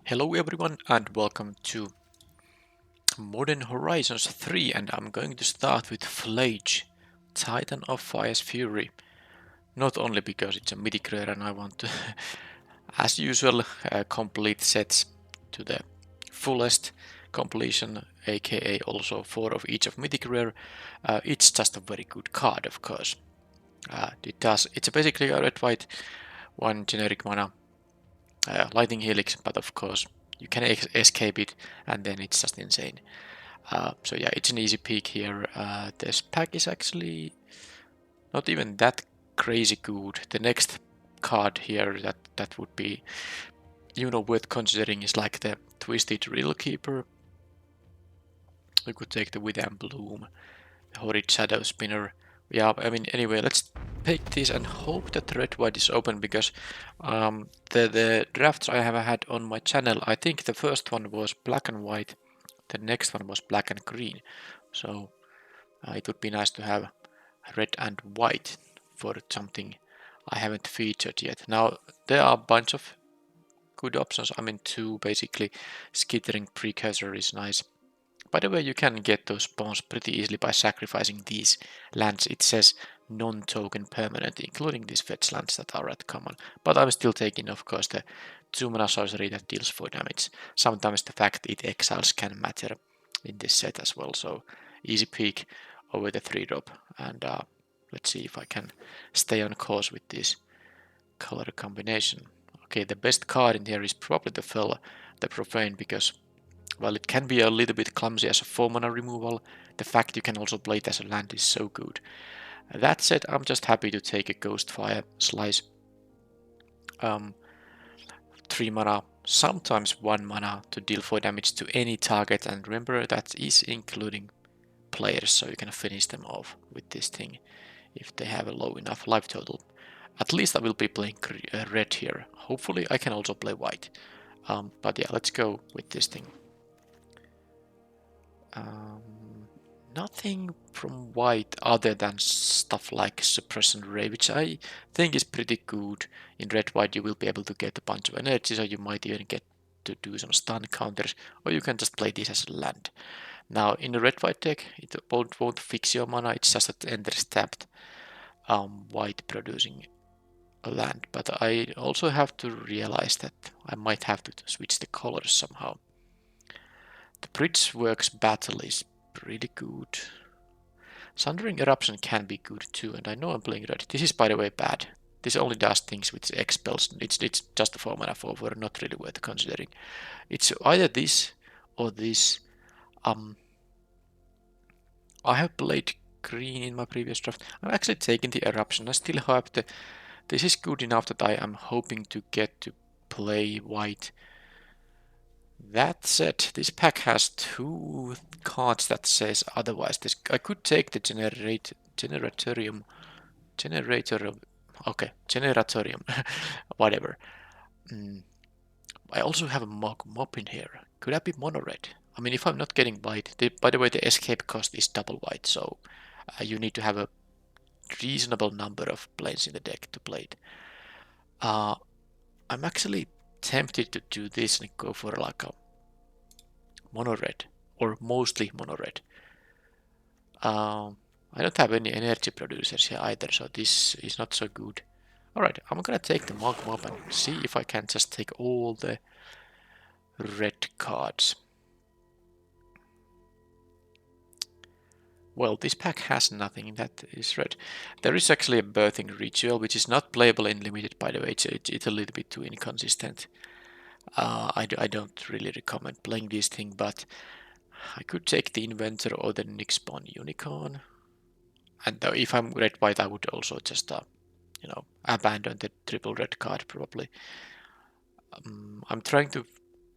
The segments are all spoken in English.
Hello everyone and welcome to Modern Horizons 3, and I'm going to start with Flage, Titan of Fire's Fury. Not only because it's a mythic rare and I want to, as usual, complete sets to the fullest completion, aka also 4 of each of mythic rare. It's just a very good card, of course. It's basically a red-white, one generic mana, lightning helix, but of course you can escape it and then it's just insane. So yeah, it's an easy pick here. This pack is actually not even that crazy good. The next card here that would be, worth considering is like the Twisted Riddle Keeper. We could take the Wither and Bloom, the Horrid Shadow Spinner. Yeah, I mean, anyway, let's pick this and hope that red white is open because the drafts I have had on my channel, I think the first one was black and white, the next one was black and green. So it would be nice to have red and white for something I haven't featured yet. Now, there are a bunch of good options. I mean, two basically. Skittering Precursor is nice. By the way, you can get those spawns pretty easily by sacrificing these lands. It says non-token permanent, including these fetch lands that are at common. But I'm still taking, of course, the 2-mana sorcery that deals 4 damage. Sometimes the fact it exiles can matter in this set as well. So easy peek over the 3-drop. And let's see if I can stay on course with this color combination. Okay, the best card in here is probably the Fel, the Profane, because while it can be a little bit clumsy as a 4-mana removal, the fact you can also play it as a land is so good. That said, I'm just happy to take a Ghostfire Slice. 3 mana, sometimes 1 mana to deal 4 damage to any target, and remember that is including players, so you can finish them off with this thing if they have a low enough life total. At least I will be playing red here. Hopefully I can also play white. But yeah, let's go with this thing. Nothing from white other than stuff like Suppression Ray, which I think is pretty good. In red-white you will be able to get a bunch of energy, so you might even get to do some stun counters, or you can just play this as a land. Now in the red-white deck it won't fix your mana, it's just that enters tapped white producing a land, but I also have to realize that I might have to switch the colors somehow. The Bridgeworks Battle is pretty good. Sundering Eruption can be good too, and I know I'm playing red. This is, by the way, bad. This only does things with expels. It's just a 4-mana 4/4, not really worth considering. It's either this or this. I have played green in my previous draft. I'm actually taking the Eruption. I still hope that this is good enough that I am hoping to get to play white. That said, this pack has 2 cards that says otherwise. I could take the Generatorium, whatever. I also have a Mop in here. Could that be mono red? I mean, if I'm not getting white, by the way, the escape cost is double white, so you need to have a reasonable number of planes in the deck to play it. I'm actually tempted to do this and go for like a mono red, or mostly mono red. I don't have any energy producers here either, so this is not so good. Alright, I'm gonna take the Mog Mob and see if I can just take all the red cards. Well, this pack has nothing that is red. There is actually a Birthing Ritual, which is not playable in Limited, by the way. It's a little bit too inconsistent. I don't really recommend playing this thing, but I could take the Inventor or the Nyxbon Unicorn. And if I'm red-white, I would also just, abandon the triple red card, probably. I'm trying to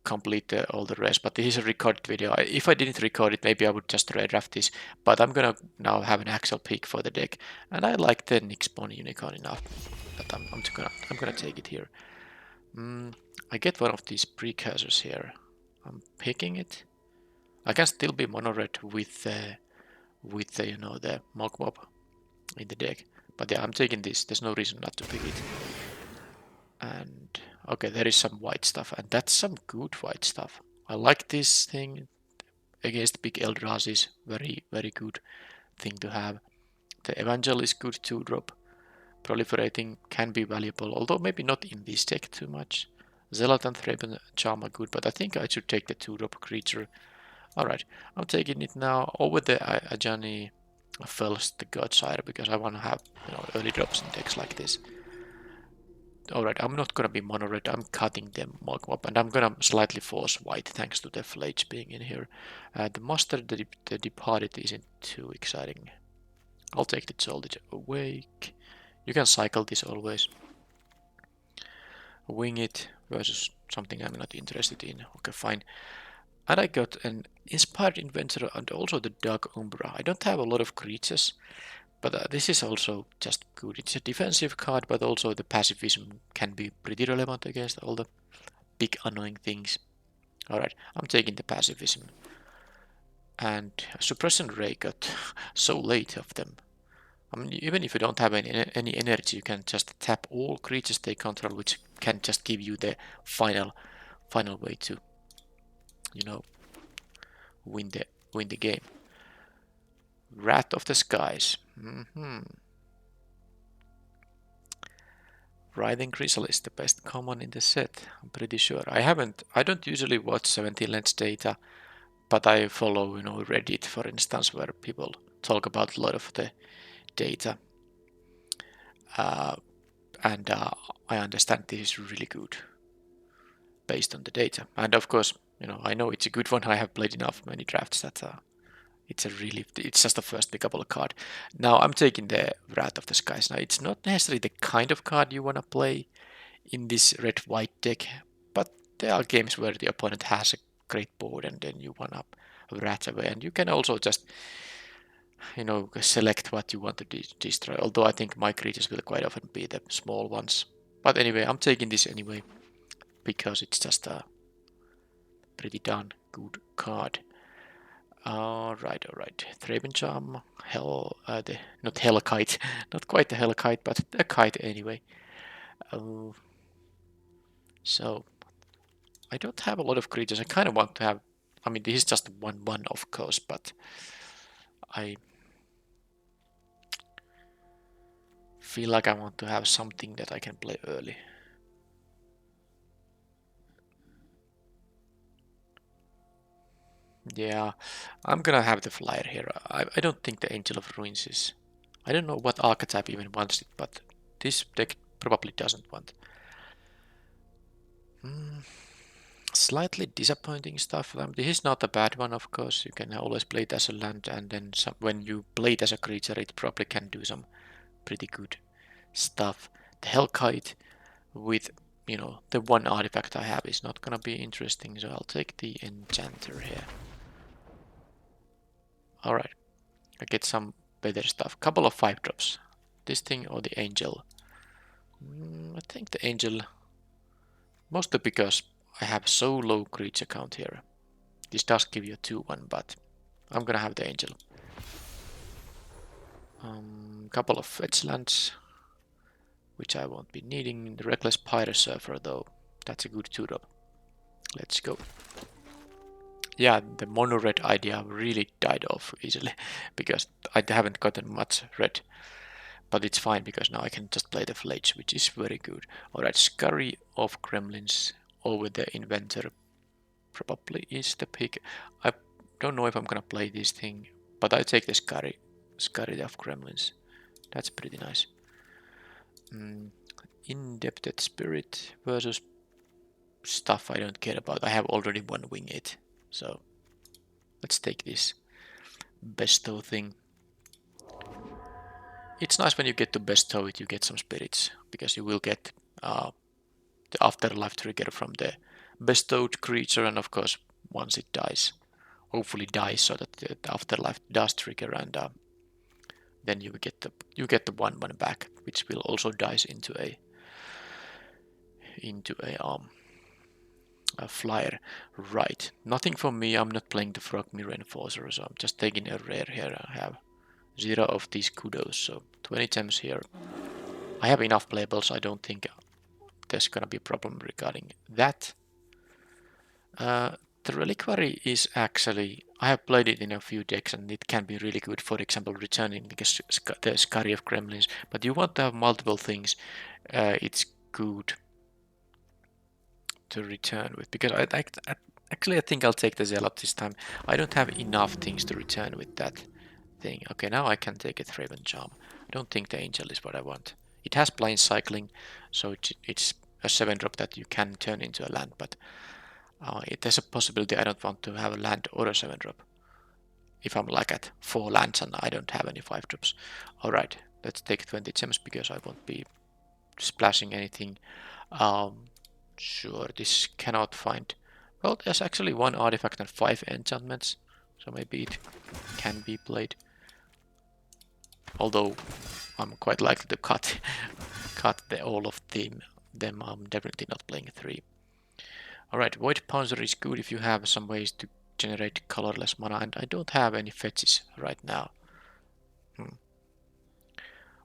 complete all the rest, but this is a recorded video. If I didn't record it, maybe I would just redraft this, but I'm gonna now have an actual pick for the deck, and I like the Nyxbon Unicorn enough that I'm gonna take it here. I get one of these precursors here. I'm picking it. I can still be mono red with the the Mog Mob in the deck, but yeah, I'm taking this. There's no reason not to pick it. And okay, there is some white stuff, and that's some good white stuff. I like this thing against big Eldrazi. Very, very good thing to have. The Evangel is good to drop. Proliferating can be valuable, although maybe not in this deck too much. Zealot and Thraben Charm are good, but I think I should take the 2-drop creature. Alright, I'm taking it now over the Ajani Fells, the Godsire, because I want to have early drops in decks like this. Alright, I'm not gonna be mono red, I'm cutting them Mogwop, and I'm gonna slightly force white thanks to the Flage being in here. The Master, the Departed isn't too exciting. I'll take the Jolted Awake. You can cycle this always. Wing it versus something I'm not interested in. Okay, fine. And I got an Inspired Inventor and also the Dark Umbra. I don't have a lot of creatures, but this is also just good. It's a defensive card, but also the pacifism can be pretty relevant against all the big annoying things. Alright, I'm taking the pacifism. And Suppression Ray got so late of them. I mean, even if you don't have any energy, you can just tap all creatures they control, which can just give you the final way to, win the game. Wrath of the Skies. Writhing Chrysalis is the best common in the set. I'm pretty sure. I don't usually watch 17 Lens data, but I follow, Reddit, for instance, where people talk about a lot of the data. And I understand this is really good based on the data. And of course, I know it's a good one. I have played enough many drafts that it's just the first pickable card. Now I'm taking the Wrath of the Skies. Now it's not necessarily the kind of card you want to play in this red-white deck, but there are games where the opponent has a great board and then you want to Wrath away, and you can also just select what you want to destroy, although I think my creatures will quite often be the small ones. But anyway, I'm taking this anyway, because it's just a pretty darn good card. Alright. Thraben Charm, not Hellkite, not quite the Hellkite, but a kite anyway. So, I don't have a lot of creatures. I kind of want to have, this is just 1/1 of course, but I feel like I want to have something that I can play early. Yeah, I'm gonna have the flyer here. I don't think the Angel of Ruins is... I don't know what archetype even wants it, but this deck probably doesn't want. Slightly disappointing stuff. This is not a bad one, of course. You can always play it as a land, and then when you play it as a creature, it probably can do some pretty good stuff. The Hellkite with, the one artifact I have is not gonna be interesting, so I'll take the Enchanter here. Alright, I get some better stuff. Couple of 5-drops. This thing or the Angel? I think the Angel, mostly because I have so low creature count here. This does give you a 2/1, but I'm gonna have the Angel. Couple of fetch lands, which I won't be needing. The Reckless Pirate Surfer, though, that's a good 2-drop. Let's go. Yeah, the mono red idea really died off easily because I haven't gotten much red. But it's fine because now I can just play the Flage, which is very good. Alright, Scurry of Gremlins over the Inventor probably is the pick. I don't know if I'm gonna play this thing, but I take the Scurry of Gremlins. That's pretty nice. Indebted Spirit versus stuff I don't care about. I have already one Wing It, so let's take this bestow thing. It's nice when you get to bestow it, you get some spirits, because you will get the afterlife trigger from the bestowed creature, and of course once it dies, hopefully dies so that the afterlife does trigger, and then you get the 1/1 back, which will also dice into a flyer. Right, nothing for me. I'm not playing the Frogmere Enforcer, so I'm just taking a rare here. I have 0 of these kudos, so 20 gems here. I have enough playables. I don't think there's gonna be a problem regarding that. The Reliquary is actually, I have played it in a few decks and it can be really good, for example, returning the Scurry of Gremlins, but you want to have multiple things it's good to return with, because actually I think I'll take the Zealot this time. I don't have enough things to return with that thing. Okay, now I can take a Thraben Charm. I don't think the Angel is what I want. It has Blind Cycling, so it's a 7-drop that you can turn into a land, but there's a possibility I don't want to have a land or a 7-drop. If I'm like at 4 lands and I don't have any 5-drops. Alright, let's take 20 gems because I won't be splashing anything. Sure, this cannot find... Well, there's actually 1 artifact and 5 enchantments, so maybe it can be played. Although I'm quite likely to cut all of them. I'm definitely not playing 3. Alright, Void Pouncer is good if you have some ways to generate colorless mana, and I don't have any fetches right now.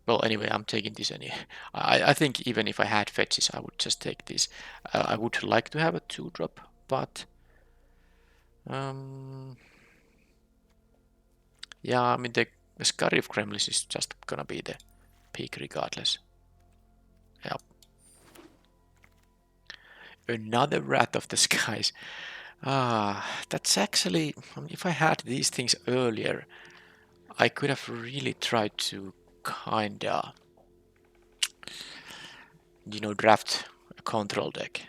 Well, anyway, I'm taking this anyway. I think even if I had fetches, I would just take this. I would like to have a 2-drop, but... yeah, I mean, the Scurry of Gremlins is just gonna be the peak regardless. Yep. Another Wrath of the Skies. That's actually... if I had these things earlier, I could have really tried to kinda... you know, draft a control deck.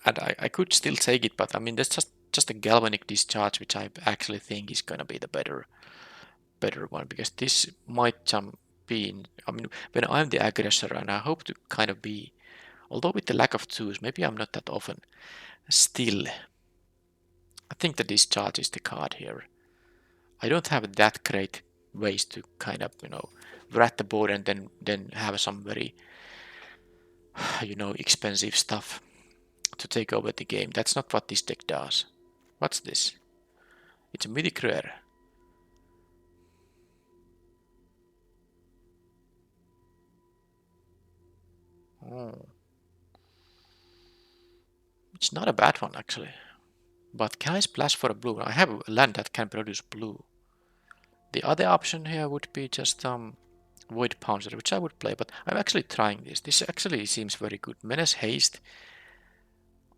And I could still take it, but I mean, there's just a Galvanic Discharge, which I actually think is gonna be the better one, because this might be in, I mean, when I'm the aggressor, and I hope to kind of be, although with the lack of 2s, maybe I'm not that often, still, I think the Discharge is the card here. I don't have that great ways to kind of, you know, rat the board and then have some very, you know, expensive stuff to take over the game. That's not what this deck does. What's this? It's a Mythic Rare. Oh. It's not a bad one actually. But can I splash for a blue? I have a land that can produce blue. The other option here would be just Void Pouncer, which I would play, but I'm actually trying this. This actually seems very good. Menace Haste.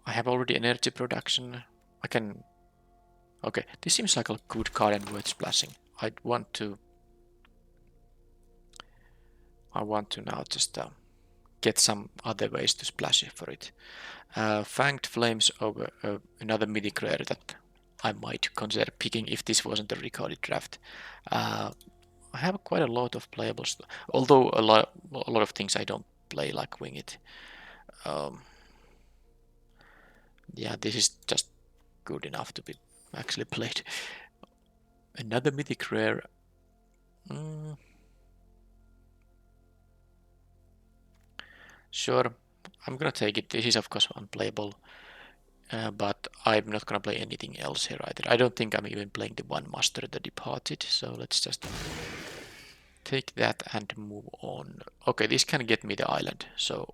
I have already energy production. I can... okay, this seems like a good card and worth splashing. I want to now just get some other ways to splash it for it. Fanged Flames over another Mythic Rare that I might consider picking if this wasn't a recorded draft. I have quite a lot of playables, although a lot of things I don't play, like Wing It. Yeah, this is just good enough to be actually played. Another Mythic Rare. Sure, I'm gonna take it. This is of course unplayable, but I'm not gonna play anything else here either. I don't think I'm even playing the One Master, the Departed, so let's just take that and move on. Okay, this can get me the island, so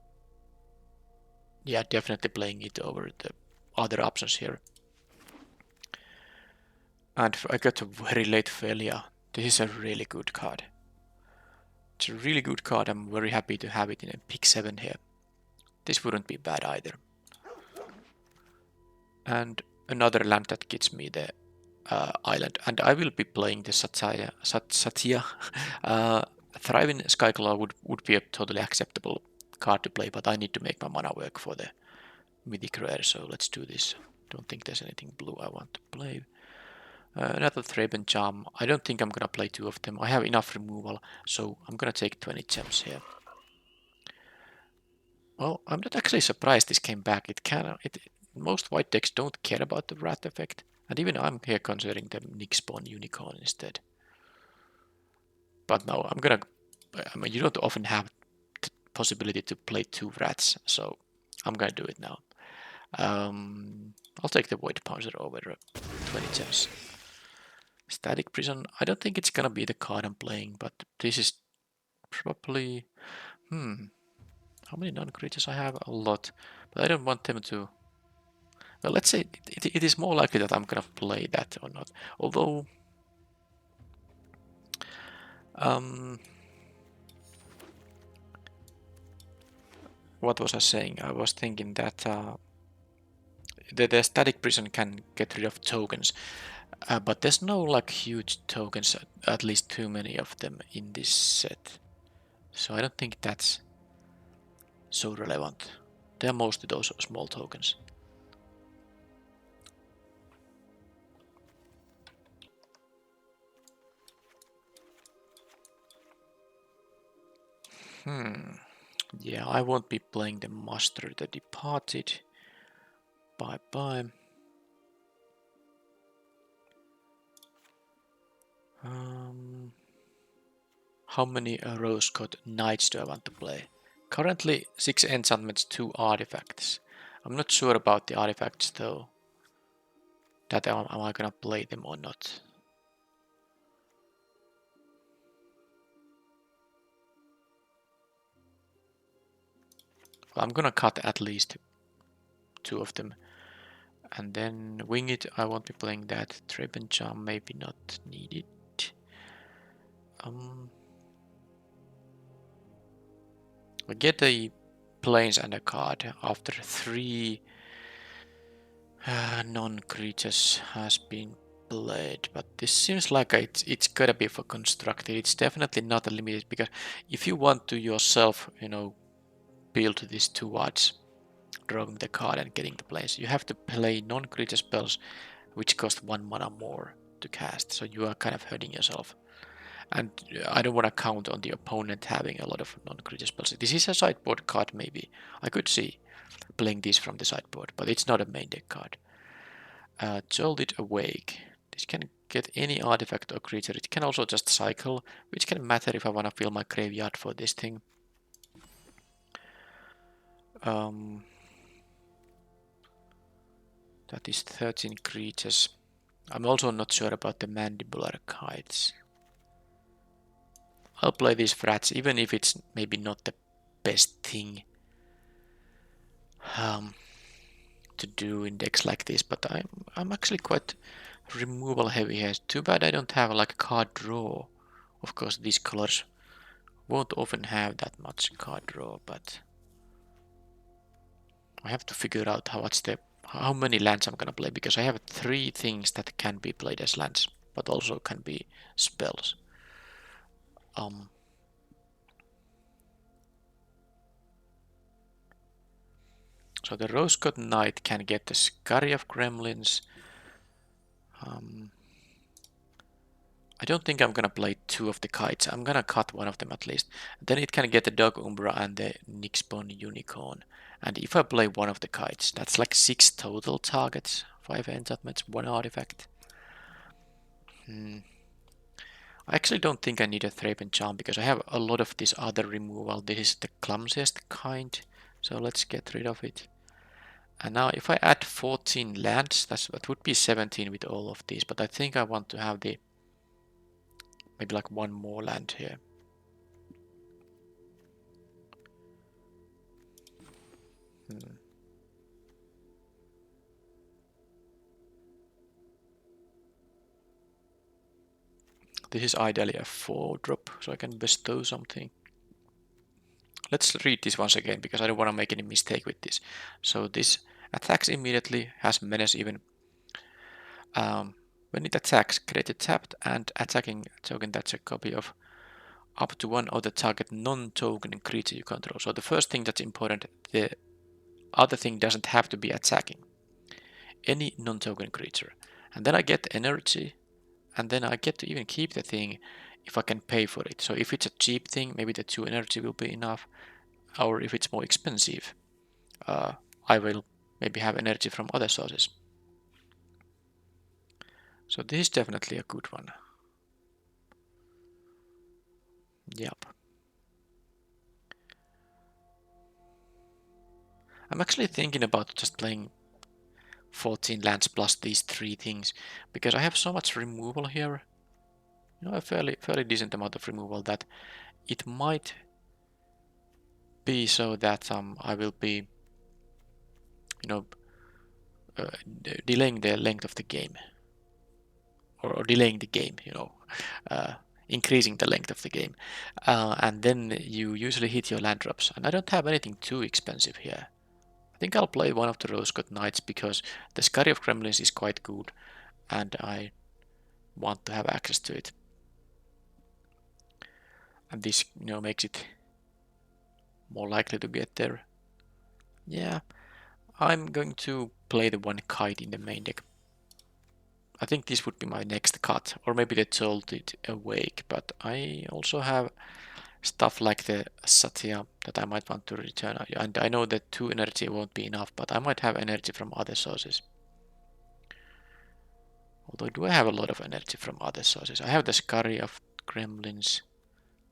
yeah, definitely playing it over the other options here. And I got a very late Felia. This is a really good card. It's a really good card. I'm very happy to have it in a pick 7 here. This wouldn't be bad either. And another land that gets me the island. And I will be playing the Satya. Thriving Skyclaw would be a totally acceptable card to play, but I need to make my mana work for the Mythic Rare, so let's do this. Don't think there's anything blue I want to play. Another Thraben Charm. I don't think I'm gonna play 2 of them. I have enough removal, so I'm gonna take 20 gems here. Well, I'm not actually surprised this came back. Most white decks don't care about the Wrath effect, and even I'm here considering the Nyxpawn Unicorn instead. But no, I mean, you don't often have the possibility to play 2 Wraths, so I'm gonna do it now. I'll take the Void Pouncer over 20 gems. Static Prison, I don't think it's gonna be the card I'm playing, but this is probably... How many non-creatures I have? A lot. But I don't want them to... Well, let's say it is more likely that I'm gonna play that or not. Although... what was I saying? I was thinking that the static prison can get rid of tokens. But there's no like huge tokens, at least too many of them in this set. So I don't think that's so relevant. They are mostly those small tokens. Yeah, I won't be playing the Master the Departed. Bye bye. How many Rose Code Knights do I want to play? Currently 6 enchantments, 2 artifacts. I'm not sure about the artifacts though. That am I gonna play them or not? Well, I'm gonna cut at least 2 of them. And then Wing It, I won't be playing that. Trip and Charm, maybe not needed. We get the planes and a card after 3 non-creatures has been played, but this seems like it's gotta be for constructed. It's definitely not a limited, because if you want to yourself, build this towards drawing the card and getting the planes, you have to play non-creature spells which cost 1 mana more to cast, so you are kind of hurting yourself. And I don't want to count on the opponent having a lot of non-creature spells. This is a sideboard card, maybe. I could see playing this from the sideboard, but it's not a main deck card. Jolted Awake. This can get any artifact or creature. It can also just cycle, which can matter if I want to fill my graveyard for this thing. That is 13 creatures. I'm also not sure about the Mandibular Kites. I'll play these frats, even if it's maybe not the best thing to do in decks like this, but I'm actually quite removal heavy here. Too bad I don't have like a card draw. Of course, these colors won't often have that much card draw, but I have to figure out how many lands I'm gonna play, because I have 3 things that can be played as lands, but also can be spells. So the Rose Code Knight can get the Scurry of Gremlins. I don't think I'm gonna play 2 of the kites. I'm gonna cut one of them at least. Then it can get the Dog Umbra and the Nyxbone Unicorn. And if I play one of the kites, that's like 6 total targets. 5 enchantments, 1 artifact. I actually don't think I need a Thraben Charm, because I have a lot of this other removal. This is the clumsiest kind, so let's get rid of it. And now if I add 14 lands, that would be 17 with all of these, but I think I want to have maybe like 1 more land here. This is ideally a 4-drop, so I can bestow something. Let's read this once again, because I don't want to make any mistake with this. So this attacks immediately, has menace even. When it attacks, create a tapped and attacking token that's a copy of up to 1 of the target non-token creature you control. So the first thing that's important, the other thing doesn't have to be attacking. Any non-token creature. And then I get energy, and then I get to even keep the thing if I can pay for it. So if it's a cheap thing, maybe the 2 energy will be enough. Or if it's more expensive, I will maybe have energy from other sources. So this is definitely a good one. Yep. I'm actually thinking about just playing 14 lands plus these 3 things, because I have so much removal here. A fairly decent amount of removal that it might be so that I will be, you know, delaying the length of the game, or delaying the game, you know, increasing the length of the game, and then you usually hit your land drops. And I don't have anything too expensive here. I think I'll play one of the Rose Gold Knights because the Scurry of Gremlins is quite good, and I want to have access to it. And this, you know, makes it more likely to get there. Yeah, I'm going to play the one kite in the main deck. I think this would be my next cut, or maybe the Jolted Awake, but I also have stuff like the Satya that I might want to return. And I know that 2 energy won't be enough, but I might have energy from other sources. Although, do I have a lot of energy from other sources? I have the Scurry of Gremlins,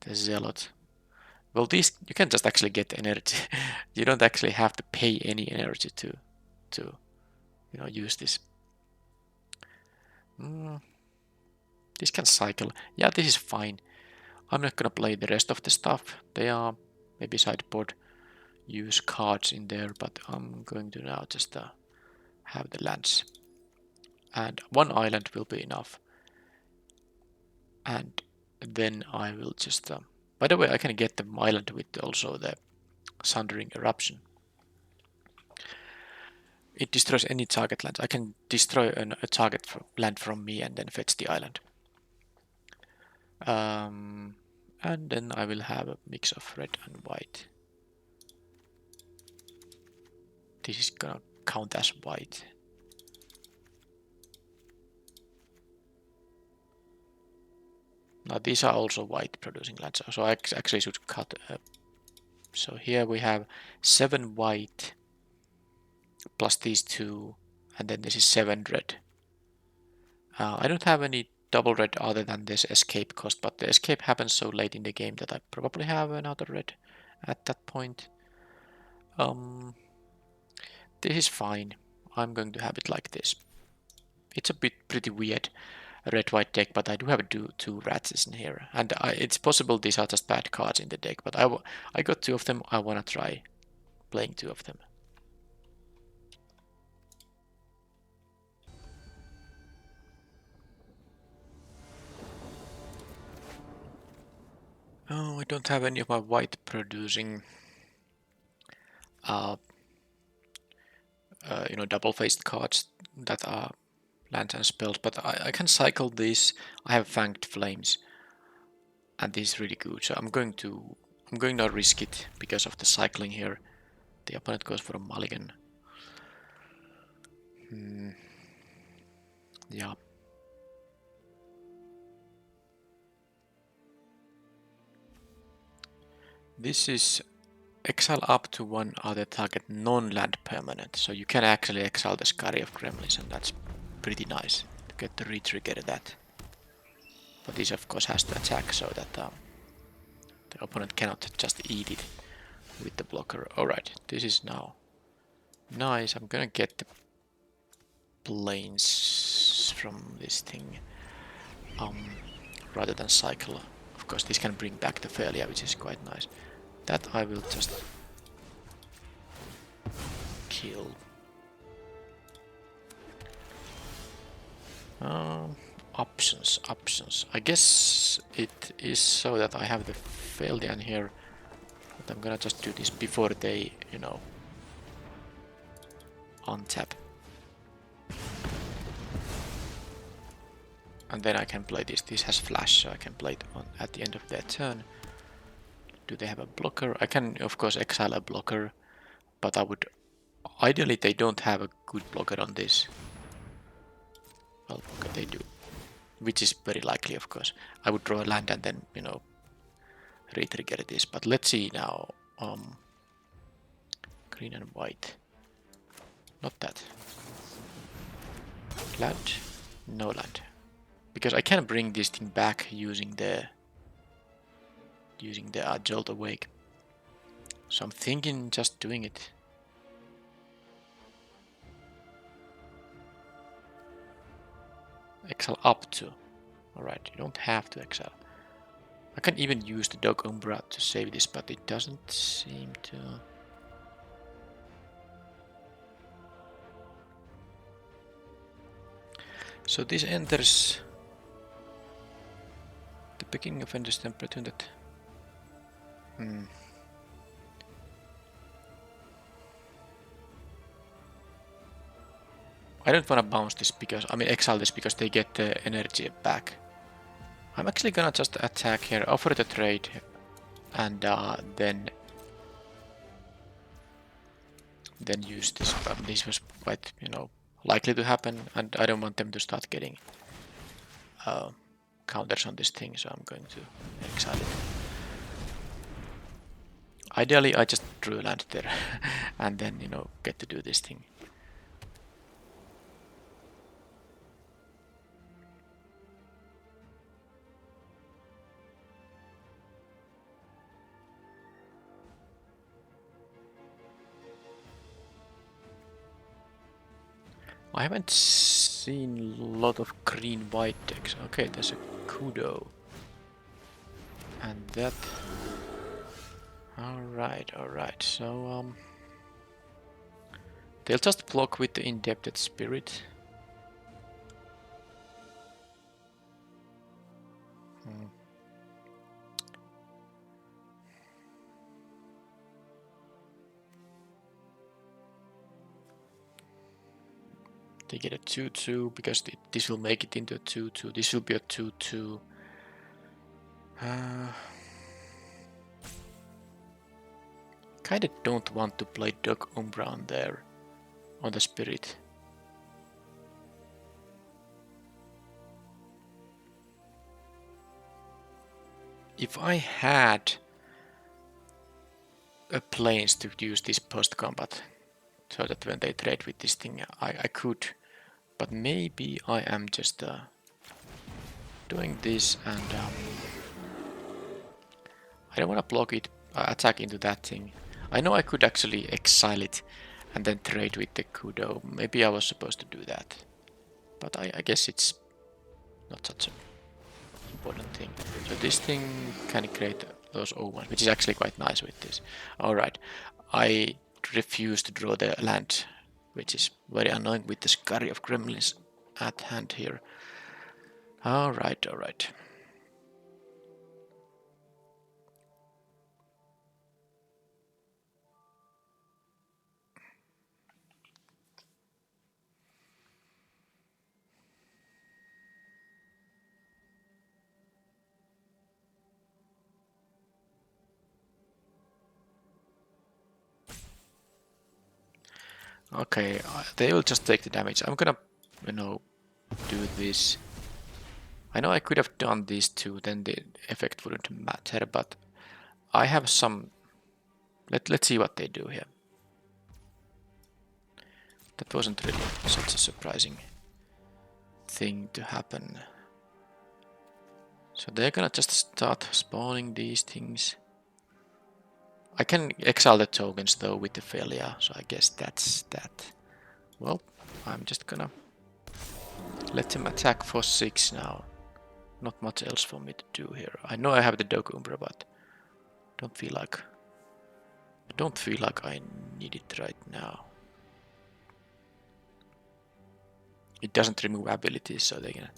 the Zealot. Well, these, you can just actually get energy. You don't actually have to pay any energy to you know, use this. This can cycle. Yeah, this is fine. I'm not gonna play the rest of the stuff. They are maybe sideboard use cards in there, but I'm going to now just have the lands. And 1 island will be enough. And then I will just... by the way, I can get the island with also the Sundering Eruption. It destroys any target lands. I can destroy a target land from me and then fetch the island. And then I will have a mix of red and white. This is gonna count as white. Now these are also white producing lands, so I actually should cut up. So here we have 7 white plus these 2, and then this is 7 red. I don't have any double red other than this escape cost, but the escape happens so late in the game that I probably have another red at that point. This is fine. I'm going to have it like this. It's a bit pretty weird red-white deck, but I do have 2 rats in here. And it's possible these are just bad cards in the deck, but I got 2 of them. I want to try playing 2 of them. Oh, I don't have any of my white producing you know, double-faced cards that are lands and spells, but I can cycle these. I have Fanged Flames, and this is really good. So I'm going to not risk it because of the cycling here. The opponent goes for a mulligan. Yeah. This is exile up to 1 other target non-land permanent. So you can actually exile the Scurry of Gremlins, and that's pretty nice to get to re-trigger that. But this of course has to attack so that the opponent cannot just eat it with the blocker. Alright, this is now nice. I'm gonna get the planes from this thing rather than cycle. Of course this can bring back the Felia, which is quite nice. That I will just kill. Options. I guess it is so that I have the Felian here, but I'm gonna just do this before they, you know, untap. And then I can play this. This has flash, so I can play it on at the end of their turn. Do they have a blocker? I can, of course, exile a blocker, but I would... Ideally, they don't have a good blocker on this. Well, okay, they do. Which is very likely, of course. I would draw a land and then, you know, re-trigger this. But let's see now. Green and white. Not that. Land? No land. Because I can bring this thing back using the Jolt Awake. So I'm thinking just doing it. Exile up to. Alright, you don't have to exile. I can even use the Dog Umbra to save this, but it doesn't seem to... So this enters the beginning of Ender's Temple that... I don't want to bounce this because, I mean exile this because they get the energy back. I'm actually gonna just attack here, offer the trade, and then use this. This was quite, you know, likely to happen, and I don't want them to start getting counters on this thing, so I'm going to exile it. Ideally, I just drew land there, and then, you know, get to do this thing. I haven't seen a lot of green-white decks. Okay, there's a Kudo. And that... Alright, so they'll just block with the Indebted Spirit. They get a 2-2 because this will make it into a 2-2. This will be a 2-2. Kinda don't want to play Dog Umbra on there, on the Spirit. If I had a planes to use this post-combat, so that when they trade with this thing, I could, but maybe I am just doing this, and I don't want to block it, attack into that thing. I know I could actually exile it and then trade with the Kudo. Maybe I was supposed to do that, but I guess it's not such an important thing. So this thing can create those omens, which is actually quite nice with this. Alright, I refuse to draw the land, which is very annoying with the Scurry of Gremlins at hand here. Alright. Okay, they will just take the damage. I'm gonna, you know, do this. I know I could have done these two, then the effect wouldn't matter, but I have some... Let's see what they do here. That wasn't really such a surprising thing to happen. So they're gonna just start spawning these things. I can exile the tokens though with the failure, so I guess that's that. Well, I'm just gonna let him attack for 6 now. Not much else for me to do here. I know I have the Dog Umbra, but I don't feel like I need it right now. It doesn't remove abilities, so they can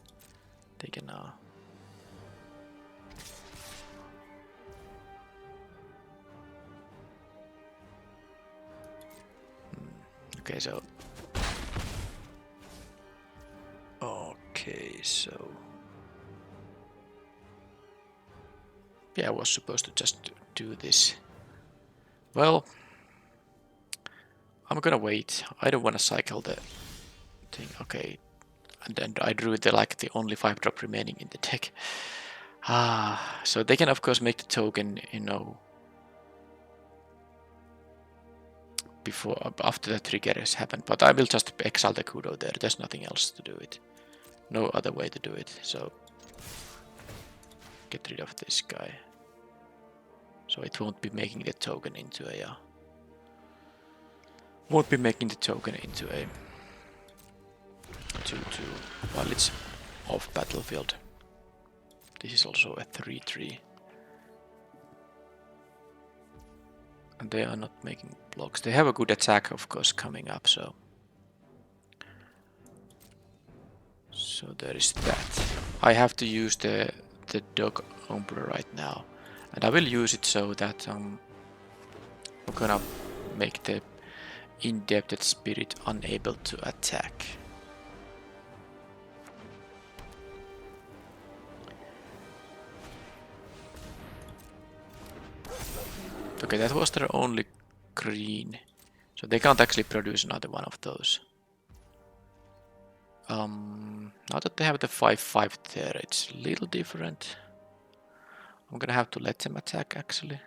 Okay, so yeah, I was supposed to just do this. Well, I'm gonna wait. I don't want to cycle the thing. Okay, and then I drew the only 5-drop remaining in the deck. So they can of course make the token, you know, after the trigger has happened, but I will just exile the Kudo there. There's nothing else to do it. No other way to do it. So get rid of this guy. So it won't be making the token into a 2-2 while it's off battlefield. This is also a 3-3. And they are not making blocks. They have a good attack, of course, coming up, so there is that. I have to use the dog ombre right now, and I will use it so that I'm gonna make the indebted spirit unable to attack. Okay, that was their only green, so they can't actually produce another one of those. Now that they have the 5/5 there, it's a little different. I'm gonna have to let them attack actually.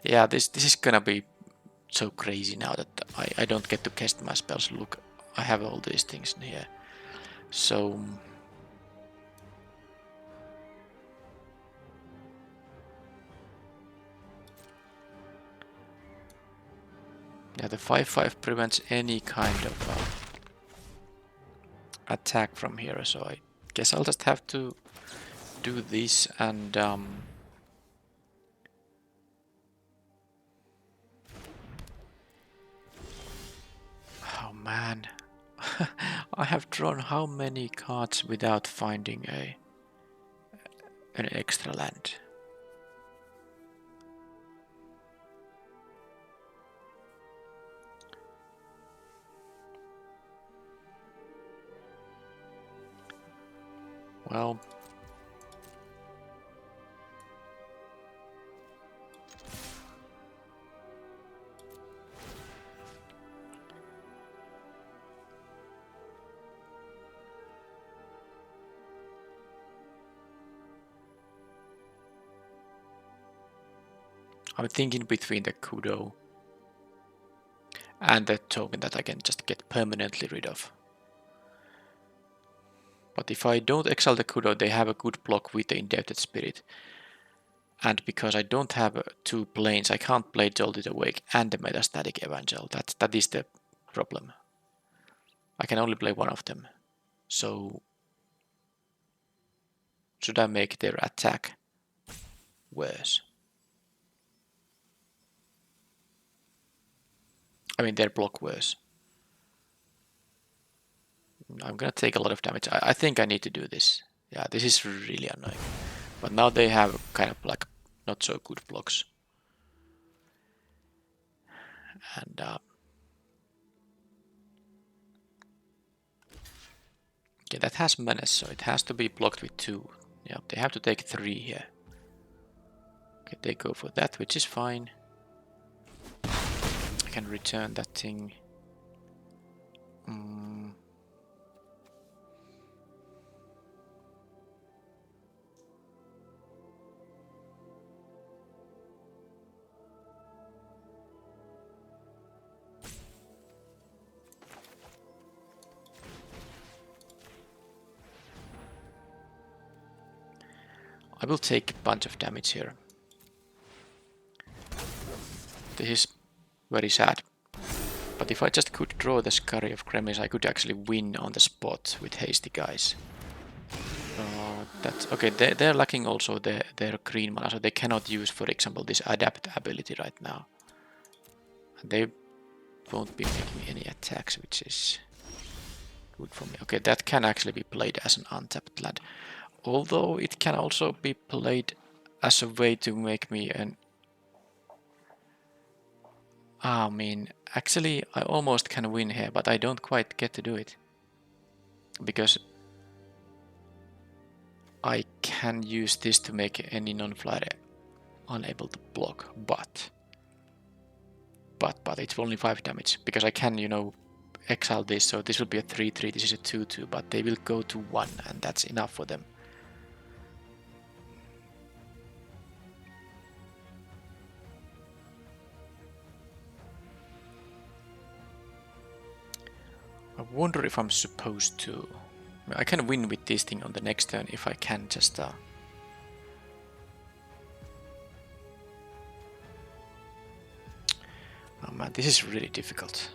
Yeah, this is gonna be so crazy now that I don't get to cast my spells. Look, I have all these things in here. So yeah, the 5/5 prevents any kind of attack from here, so I guess I'll just have to do this and oh man. I have drawn how many cards without finding an extra land? Well, I'm thinking between the Kudo and the token that I can just get permanently rid of. But if I don't exile the Kudo, they have a good block with the Indebted Spirit. And because I don't have two planes, I can't play Jolted Awake and the Metastatic Evangel. That is the problem. I can only play one of them. So should I make their attack worse? I mean their block worse. I'm gonna take a lot of damage. I think I need to do this. Yeah, this is really annoying. But now they have kind of like not so good blocks. And okay, that has menace, so it has to be blocked with 2. Yeah, they have to take 3 here. Okay, they go for that, which is fine. I can return that thing. I will take a bunch of damage here. This is very sad. But if I just could draw the Scurry of Gremlins, I could actually win on the spot with Hasty Guys. That's okay. They're lacking also their green mana, so they cannot use, for example, this Adapt ability right now. And they won't be making any attacks, which is good for me. Okay, that can actually be played as an untapped land. Although it can also be played as a way to make me an... I mean, actually I almost can win here, but I don't quite get to do it. Because I can use this to make any non-flyer unable to block, but it's only 5 damage, because I can, you know, exile this, so this will be a 3/3, this is a 2/2, but they will go to 1, and that's enough for them. I wonder if I'm supposed to... I can win with this thing on the next turn if I can just... Oh man, this is really difficult.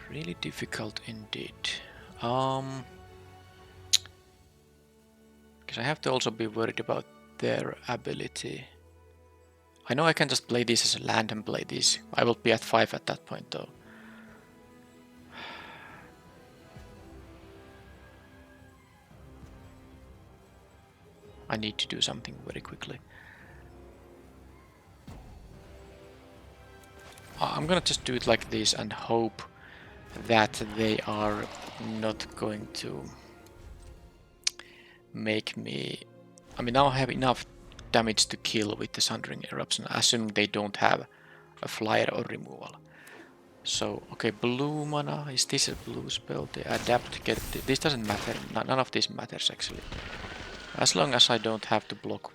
Really difficult indeed. Because I have to also be worried about their ability. I know I can just play this as a land and play this. I will be at 5 at that point though. I need to do something very quickly. I'm gonna just do it like this and hope that they are not going to make me... I mean, now I have enough damage to kill with the Sundering Eruption, assuming they don't have a flyer or removal. So, okay, blue mana, is this a blue spell? The adapt, get this doesn't matter, none of this matters actually. As long as I don't have to block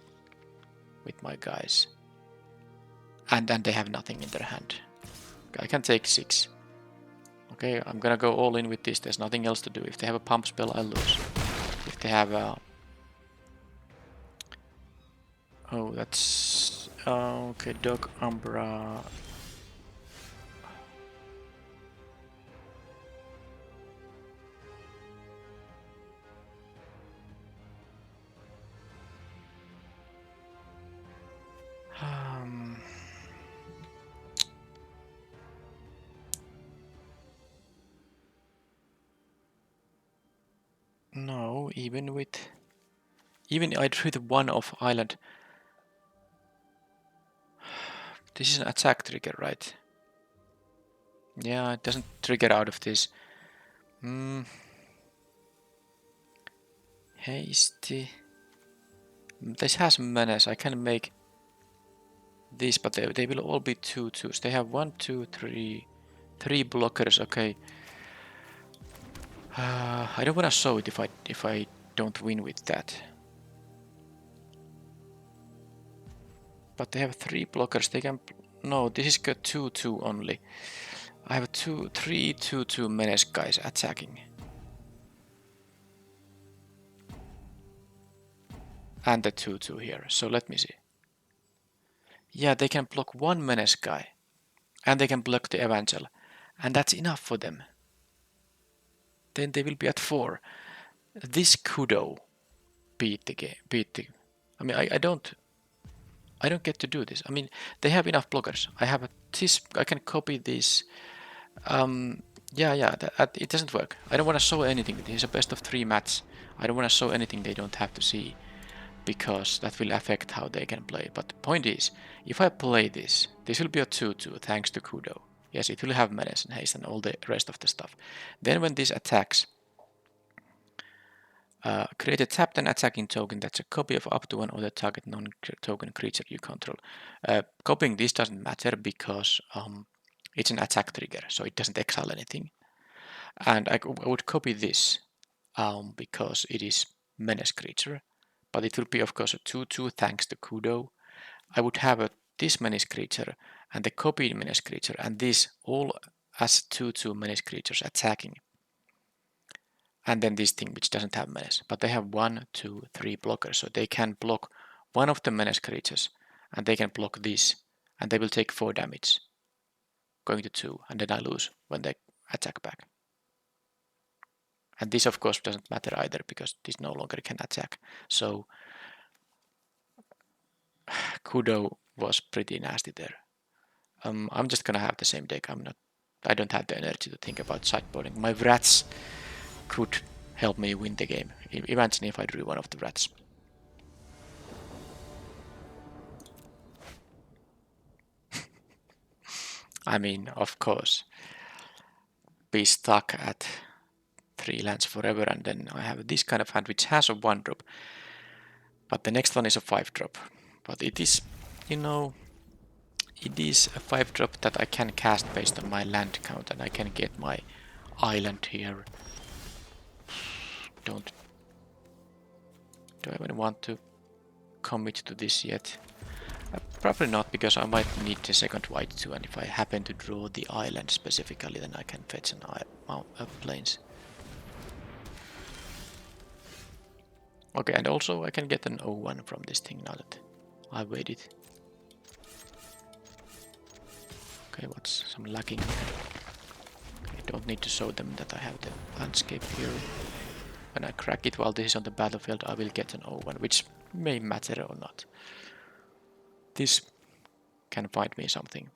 with my guys. And they have nothing in their hand. I can take 6. Okay, I'm gonna go all in with this, there's nothing else to do. If they have a pump spell, I lose. If they have a... Oh, that's... okay, Dog Umbra... No, even I drew the one off island. This is an attack trigger, right? Yeah, it doesn't trigger out of this. Hasty. This has menace. I can make this, but they will all be 2/2s. They have 1, 2, 3 blockers. Okay. I don't want to show it if I don't win with that. But they have 3 blockers. They can... No, this is got 2/2 only. I have 3 2/2 menace guys attacking. And the 2/2 here. So let me see. Yeah, they can block 1 menace guy. And they can block the Evangel. And that's enough for them. Then they will be at 4. This Kudo beat the game. I mean, I don't get to do this. I mean, they have enough blockers. I have this. I can copy this. Yeah. It doesn't work. I don't want to show anything. This is a best of 3 match. I don't want to show anything they don't have to see, because that will affect how they can play. But the point is, if I play this will be a 2/2 thanks to Kudo. Yes, it will have menace and haste and all the rest of the stuff. Then when this attacks, create a tapped and attacking token that's a copy of up to one other target non-token creature you control. Copying this doesn't matter because it's an attack trigger, so it doesn't exile anything. And I would copy this because it is menace creature, but it will be of course a 2/2 thanks to Kudo. I would have this menace creature and the copied menace creature, and this all as 2/2 menace creatures attacking. And then this thing which doesn't have menace, but they have 1, 2, 3 blockers, so they can block one of the menace creatures, and they can block this, and they will take 4 damage, going to 2, and then I lose when they attack back. And this of course doesn't matter either, because this no longer can attack. So Kudo was pretty nasty there. I'm just gonna have the same deck. I don't have the energy to think about sideboarding. My Vrats could help me win the game. Imagine if I drew one of the Vrats. I mean, of course, be stuck at 3 lands forever, and then I have this kind of hand which has a 1-drop, but the next one is a 5-drop. But it is, you know, it is a 5-drop that I can cast based on my land count, and I can get my island here. Do I even want to commit to this yet? Probably not, because I might need the second white too, and if I happen to draw the island specifically, then I can fetch an plains. Okay, and also I can get an 0-1 from this thing now that I waited. Okay, what's some lacking here? Okay, don't need to show them that I have the landscape here. when I crack it while this is on the battlefield, I will get an O1, which may matter or not. This can find me something.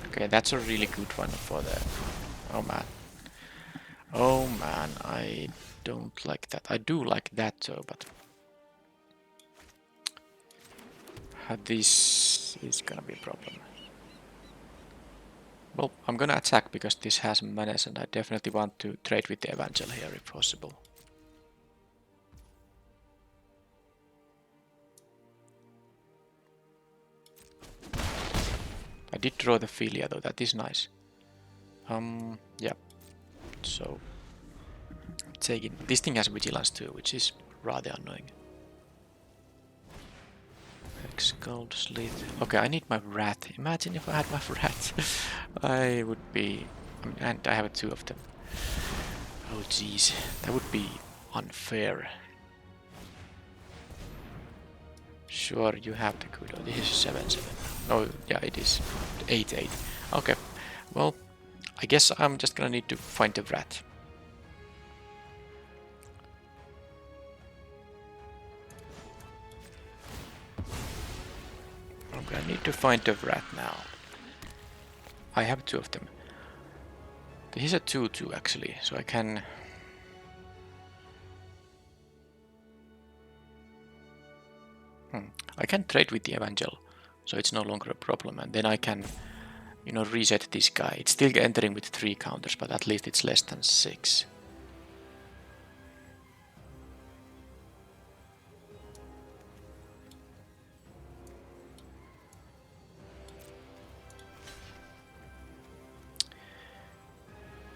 Okay, that's a really good one for the... Oh man. Oh man, I don't like that. I do like that though, but... This is gonna be a problem. Well, I'm gonna attack because this has menace and I definitely want to trade with the Evangel here if possible. I did draw the Philia though, that is nice. Yeah. So, taking this thing has vigilance too, which is rather annoying. Hex Gold Slith. Okay, I need my rat. Imagine if I had my rat. I would be... and I have two of them. Oh jeez, that would be unfair. Sure, you have the Kudo. This is 7-7. Oh, yeah, it is 8-8. Okay, well, I guess I'm just gonna need to find the rat. I'm gonna need to find the rat now. I have two of them. This is a 2-2 actually, so I can... I can trade with the Evangel, so it's no longer a problem, and then I can, you know, reset this guy. It's still entering with 3 counters, but at least it's less than 6.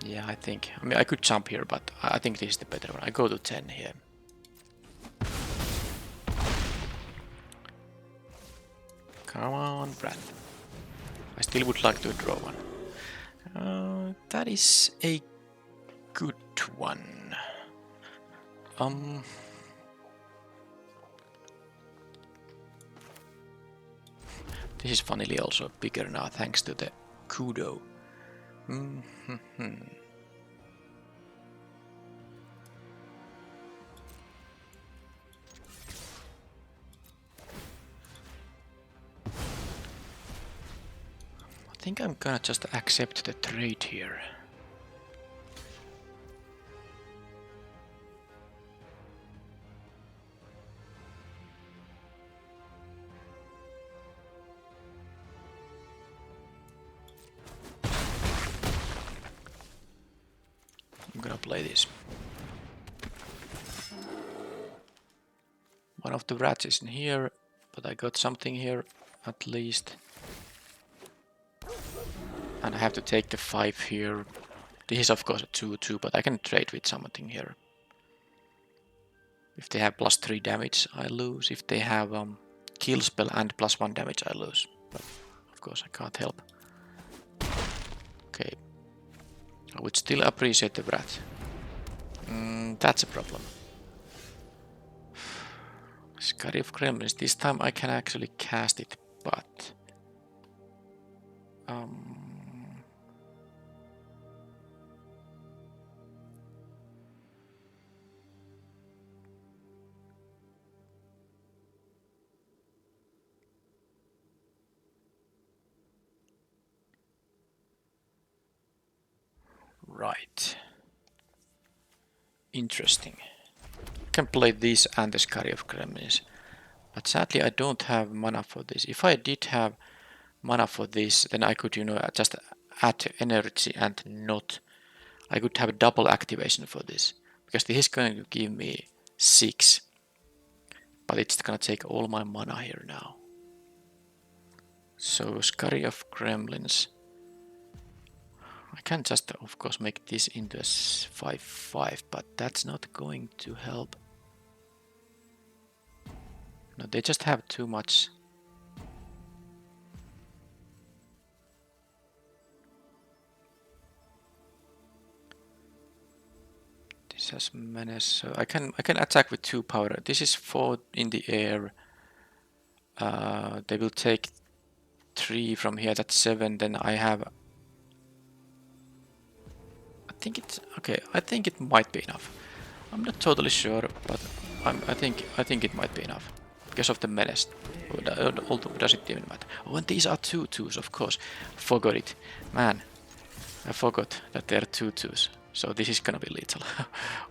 Yeah, I think... I mean, I could jump here, but I think this is the better one. I go to 10 here. Come on, Brad. I still would like to draw one. That is a good one. This is funnily also bigger now thanks to the Kudo. I think I'm gonna just accept the trade here. I'm gonna play this. One of the rats is in here, but I got something here at least. And I have to take the 5 here. This is of course a 2-2, but I can trade with something here. If they have +3 damage, I lose. If they have kill spell and +1 damage, I lose. But of course I can't help. Okay. I would still appreciate the rat. That's a problem. Scary of Gremlins. This time I can actually cast it, but... Right. Interesting. I can play this and the Scary of Gremlins. But sadly I don't have mana for this. If I did have mana for this, then I could, you know, just add energy and not... I could have a double activation for this. Because this is going to give me 6. But it's gonna take all my mana here now. So, Scary of Gremlins. I can just, of course, make this into a 5-5, but that's not going to help. No, they just have too much. This has menace, so I can attack with 2 power. This is 4 in the air. They will take 3 from here. That's 7. Then I have think it's okay. I think it might be enough. I'm not totally sure, but I think it might be enough because of the menace. Although does it even matter? Oh, and these are 2/2s, of course. Forgot it, man. I forgot that there are 2/2s. So this is gonna be lethal.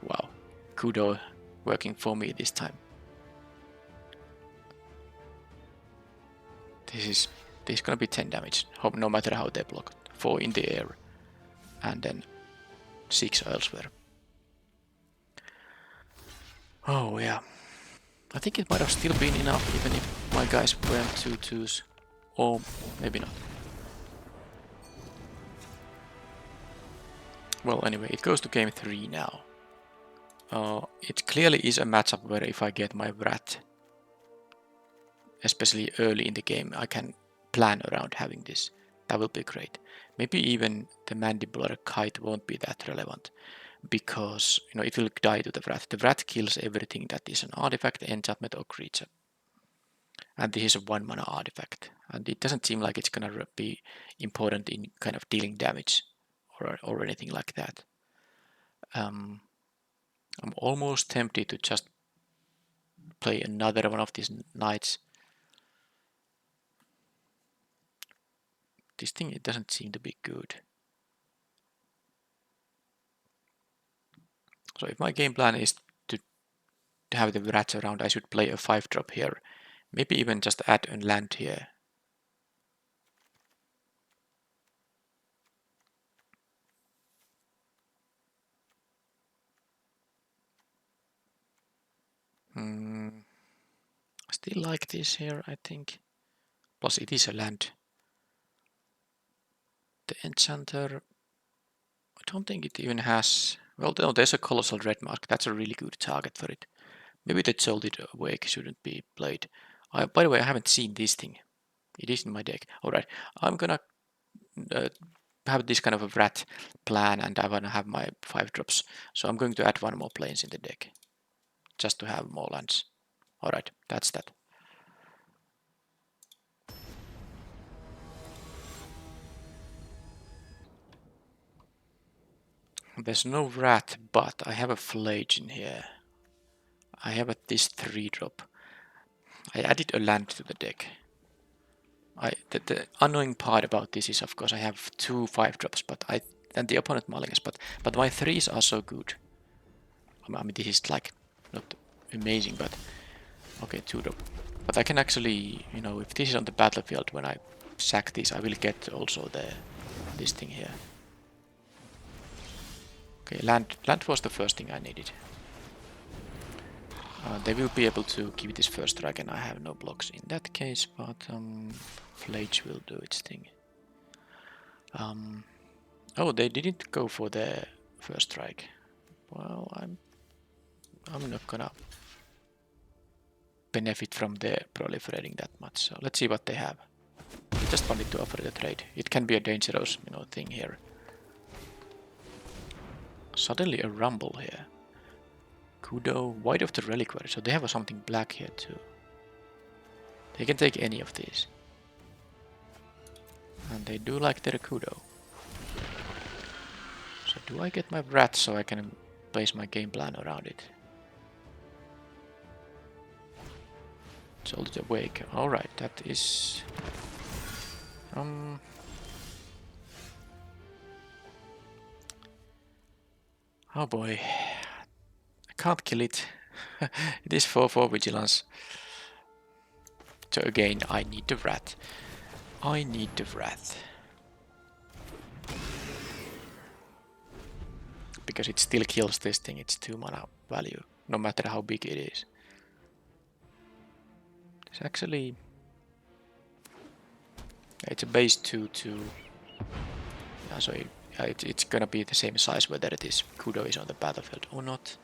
Wow, Kudo working for me this time. This is gonna be 10 damage. No matter how they block. 4 in the air, and then 6 elsewhere. Oh yeah. I think it might have still been enough even if my guys weren't 2/2s. Or maybe not. Well, anyway, it goes to game 3 now. It clearly is a matchup where if I get my Wrath, especially early in the game, I can plan around having this. That will be great. Maybe even the Mandibular Kite won't be that relevant, because it will die to the Wrath. The Wrath kills everything that is an artifact, enchantment, or creature. And this is a 1 mana artifact, and it doesn't seem like it's gonna be important in kind of dealing damage or anything like that. I'm almost tempted to just play another one of these knights. This thing, it doesn't seem to be good. So if my game plan is to have the rats around, I should play a 5-drop here. Maybe even just add a land here. I still like this here, I think. Plus it is a land. The enchanter, I don't think it even has... Well, no, there's a colossal red mark. That's a really good target for it. Maybe the Jolted Awake shouldn't be played. By the way, I haven't seen this thing. It is in my deck. Alright, I'm gonna have this kind of a rat plan, and I wanna have my 5-drops. So I'm going to add 1 more plains in the deck. Just to have more lands. Alright, that's that. There's no rat, but I have a Flage in here. I have this 3-drop. I added a land to the deck. The annoying part about this is, of course, I have 2 5-drops, and the opponent mulligans, but my 3s are so good. I mean, this is like not amazing, but okay, 2-drop. But I can actually, if this is on the battlefield, when I sack this, I will get also this thing here. Okay, land was the first thing I needed. They will be able to give this first strike, and I have no blocks in that case, but Flage will do its thing. Oh, they didn't go for the first strike. Well, I'm not gonna benefit from the proliferating that much, so let's see what they have. I just wanted to offer the trade. It can be a dangerous, thing here. Suddenly a rumble here. Kudo, White of the Reliquary, so they have something black here too. They can take any of these. And they do like their Kudo. So do I get my rat so I can place my game plan around it? Jolted Awake. Alright, that is... Oh boy. I can't kill it. It is 4/4 vigilance. So again, I need the rat. I need the rat. Because it still kills this thing, it's 2 mana value, no matter how big it is. It's actually... It's a base 2/2. Yeah, so it's gonna be the same size whether it is Kudo is on the battlefield or not.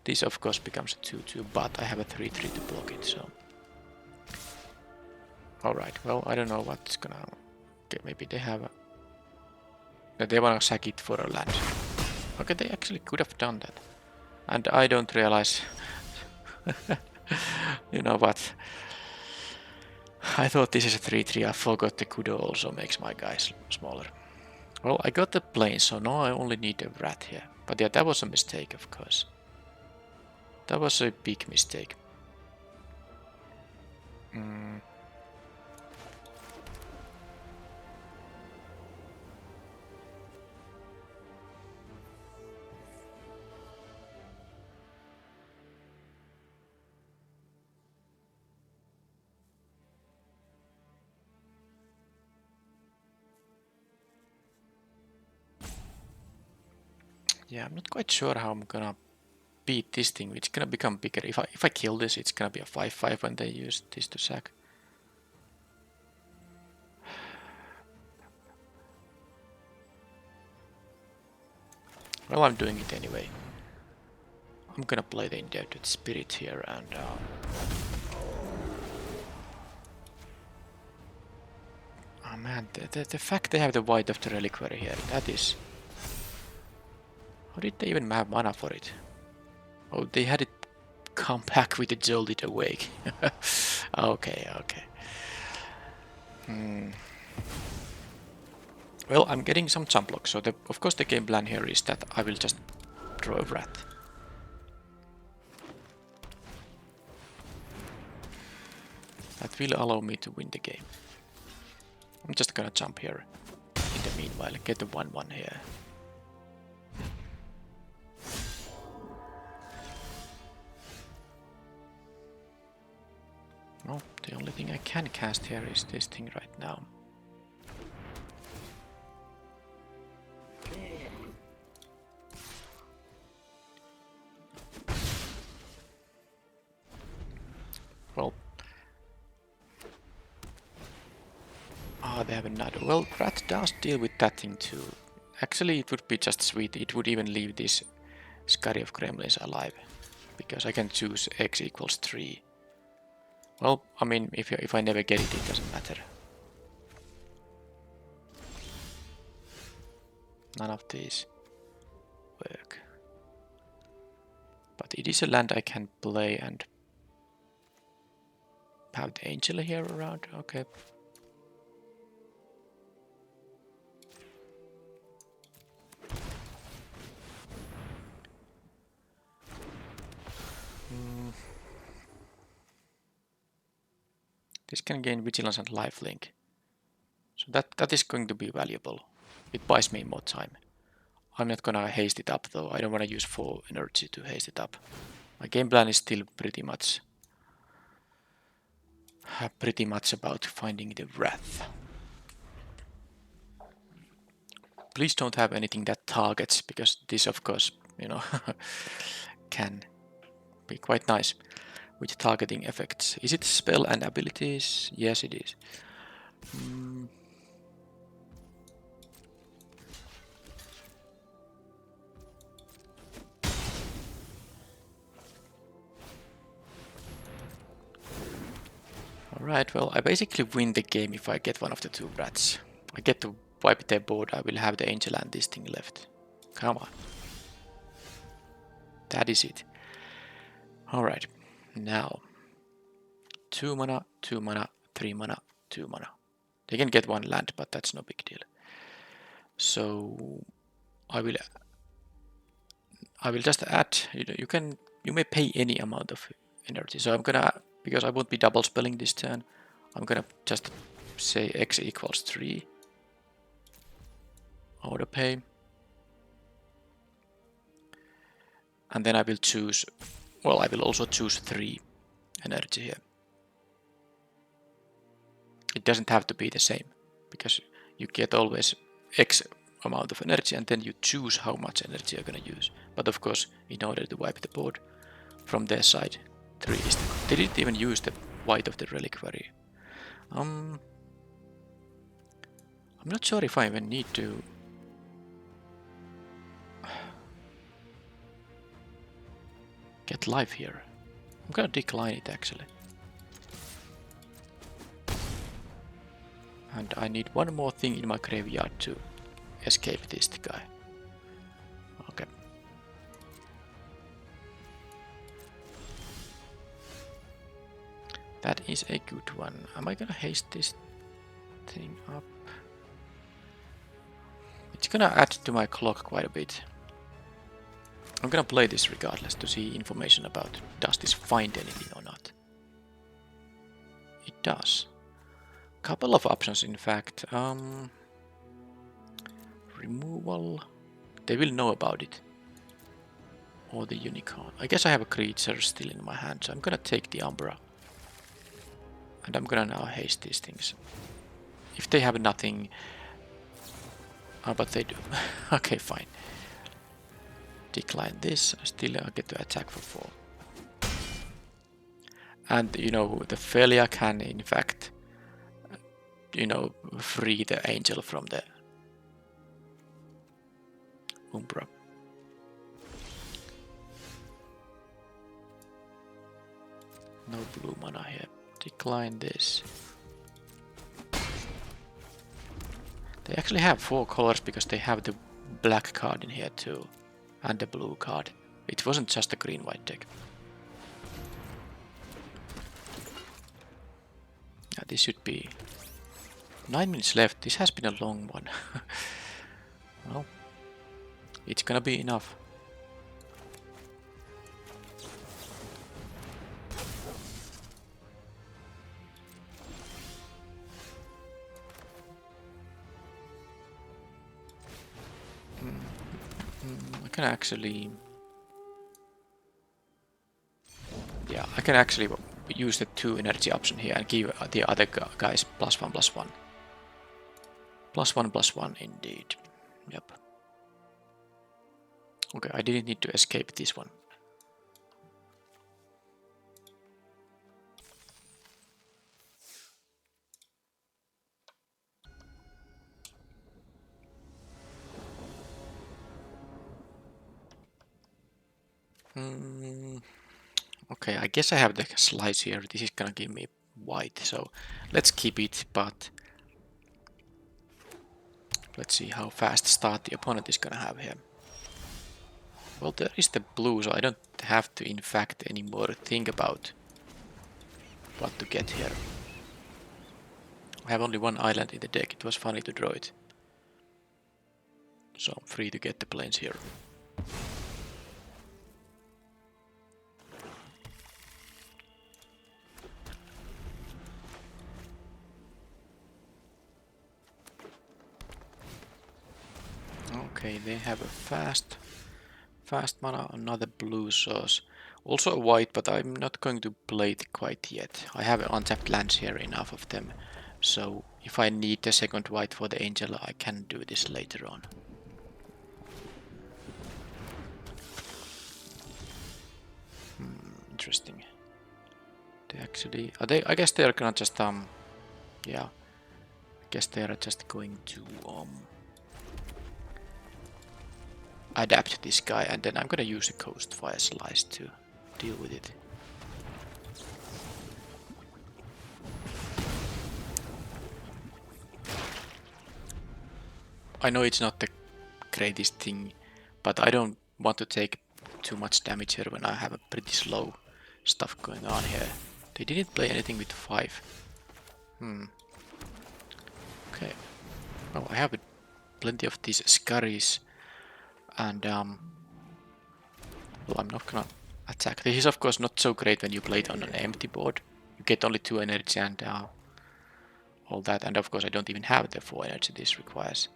This of course becomes a 2/2, but I have a 3/3 to block it, so... Alright, well, I don't know what's gonna... Okay, maybe they have a... No, they wanna sack it for a land. Okay, they actually could have done that. And I don't realize... You know what? I thought this is a 3/3, I forgot the Kudo also makes my guys smaller. Well, I got the plane, so now I only need a rat here. But yeah, that was a mistake, of course. That was a big mistake. Mm. Yeah, I'm not quite sure how I'm gonna beat this thing. It's gonna become bigger. If I kill this, it's gonna be a 5-5 when they use this to sack. Well, I'm doing it anyway. I'm gonna play the Indebted Spirit here and... oh man, the fact they have the White of the Reliquary here, that is... How did they even have mana for it? Oh, they had it come back with the Jolted Awake. Okay, okay. Well, I'm getting some jump blocks, so of course the game plan here is that I will just draw a rat. That will allow me to win the game. I'm just gonna jump here in the meanwhile, get the 1-1 here. No, the only thing I can cast here is this thing right now. Well... ah, they have another. Well, rat does deal with that thing too. Actually, it would be just sweet. It would even leave this Scurry of Gremlins alive. Because I can choose x equals 3. Well, I mean, if I never get it, it doesn't matter. None of these work. But it is a land I can play and have the angel here around. Okay. This can gain vigilance and lifelink. So that is going to be valuable. It buys me more time. I'm not gonna haste it up though. I don't want to use 4 energy to haste it up. My game plan is still pretty much about finding the wrath. Please don't have anything that targets, because this of course, you know, can be quite nice with targeting effects. Is it spell and abilities? Yes, it is. Alright, well, I basically win the game if I get one of the 2 rats. I get to wipe their board, I will have the angel and this thing left. Come on. That is it. Alright, now 2 mana, 2 mana, 3 mana, 2 mana. They can get 1 land, but that's no big deal. So I will just add, you may pay any amount of energy. So I'm gonna, because I won't be double spelling this turn, I'm gonna just say x equals 3. Auto pay. And then I will choose, well, I will also choose 3 energy here. It doesn't have to be the same, because you get always X amount of energy and then you choose how much energy you're gonna use. But of course, in order to wipe the board from their side, 3 is the... They didn't even use the White of the Reliquary. I'm not sure if I even need to... get life here. I'm gonna decline it actually. And I need one more thing in my graveyard to escape this guy. Okay. That is a good one. Am I gonna haste this thing up? It's gonna add to my clock quite a bit. I'm gonna play this regardless to see information about does this find anything or not. It does. Couple of options in fact. Removal. They will know about it. Or the unicorn. I guess I have a creature still in my hand, so I'm gonna take the Umbra. And I'm gonna now haste these things. If they have nothing... Oh, but they do. Okay, fine. Decline this, still I get to attack for 4. And, you know, the Felia can, in fact, you know, free the angel from the Umbra. No blue mana here. Decline this. They actually have 4 colors because they have the black card in here too. And the blue card. It wasn't just a green-white deck. Yeah, this should be 9 minutes left. This has been a long one. Well, it's gonna be enough. I can actually... Yeah, I can actually use the 2 energy option here and give the other guys +1/+1. +1/+1 indeed. Yep. Okay, I didn't need to escape this one. Okay, I guess I have the slice here. This is gonna give me white, so let's keep it, but let's see how fast start the opponent is gonna have here. Well, there is the blue, so I don't have to, in fact, anymore think about what to get here. I have only 1 island in the deck. It was funny to draw it. So I'm free to get the planes here. Okay, they have a fast mana, another blue source. Also a white, but I'm not going to play it quite yet. I have untapped lands here, enough of them. So if I need the second white for the angel, I can do this later on. Interesting. They actually... I guess they're gonna just... yeah. I guess they're just going to... adapt this guy, and then I'm gonna use a Coast Fire Slice to deal with it. I know it's not the greatest thing, but I don't want to take too much damage here when I have a pretty slow stuff going on here. They didn't play anything with 5. Okay. Oh, I have plenty of these Scurries. And, well, I'm not gonna attack. This is of course not so great when you play it on an empty board. You get only 2 energy and all that. And of course I don't even have the 4 energy this requires.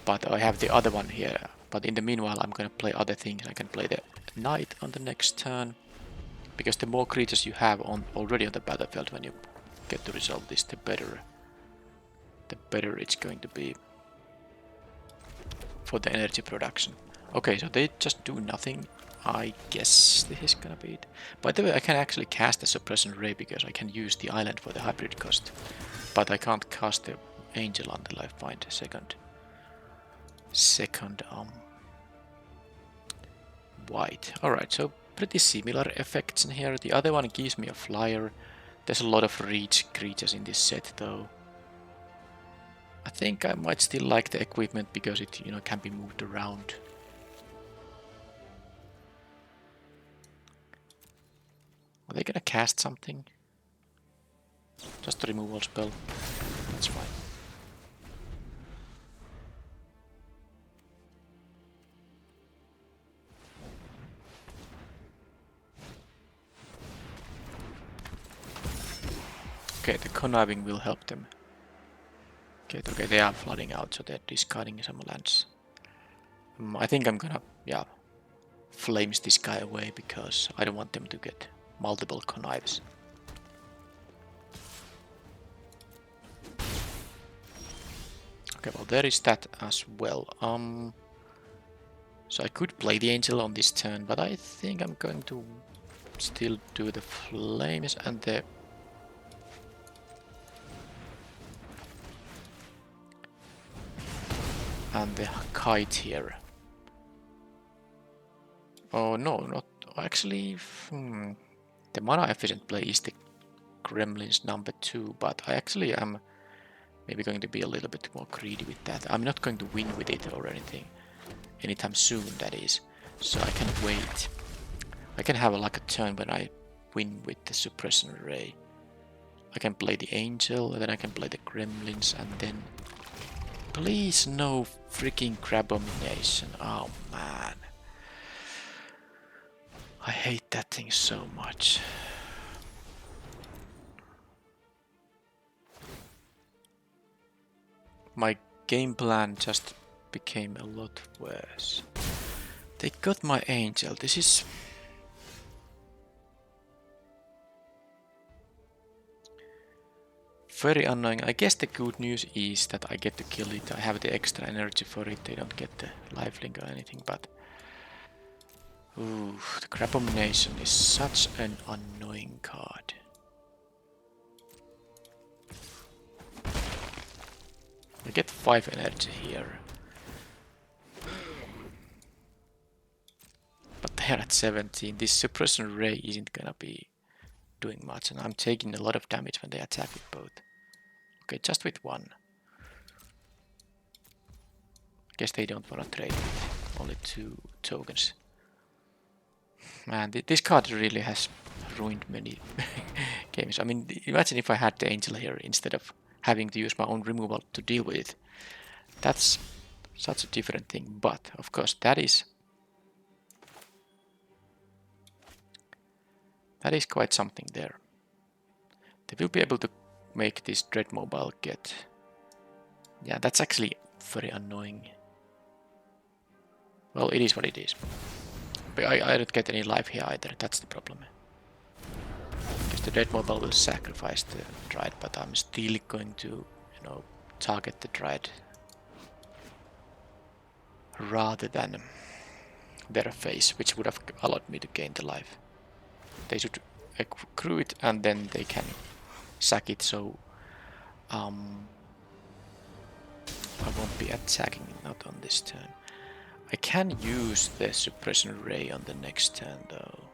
But I have the other one here. But in the meanwhile I'm gonna play other things. I can play the Knight on the next turn. Because the more creatures you have already on the battlefield when you get to resolve this, the better it's going to be for the energy production. Okay, so they just do nothing. I guess this is gonna be it. By the way, I can actually cast a Suppression Ray because I can use the island for the hybrid cost. But I can't cast the angel until I find a second white. Alright, so pretty similar effects in here. The other one gives me a flyer. There's a lot of reach creatures in this set though. I think I might still like the equipment because it, you know, can be moved around. Are they gonna cast something? Just a removal spell. That's fine. Okay, the conniving will help them. Okay, they are flooding out, so they're discarding some lands. I think I'm gonna, yeah, flames this guy away because I don't want them to get multiple connives. Okay, well there is that as well. So I could play the angel on this turn, but I think I'm going to still do the flames and the kite here. Oh no, not actually. The mana efficient play is the Gremlins number 2, but I actually am maybe going to be a little bit more greedy with that. I'm not going to win with it or anything anytime soon, that is. So I can wait. I can have like a turn when I win with the suppression ray. I can play the angel, and then I can play the gremlins, and then please no freaking crabomination. Oh man, I hate that thing so much. My game plan just became a lot worse. They got my angel. This is very annoying. I guess the good news is that I get to kill it. I have the extra energy for it. They don't get the lifelink or anything, but ooh, the crabomination is such an annoying card. I get 5 energy here. But they're at 17. This suppression ray isn't gonna be doing much, and I'm taking a lot of damage when they attack with both. Okay, just with one. I guess they don't wanna trade with only 2 tokens. Man, this card really has ruined many games. I mean, imagine if I had the angel here instead of having to use my own removal to deal with it. That's such a different thing, but of course that is quite something there. They will be able to make this Dread Mobile get... Yeah, that's actually very annoying. Well, it is what it is. But I don't get any life here either, that's the problem. Because the Dread Mobile will sacrifice the Dryad, but I'm still going to, you know, target the Dryad rather than their face, which would have allowed me to gain the life. They should accrue it and then they can sack it, so I won't be attacking it, not on this turn. I can use the suppression ray on the next turn though.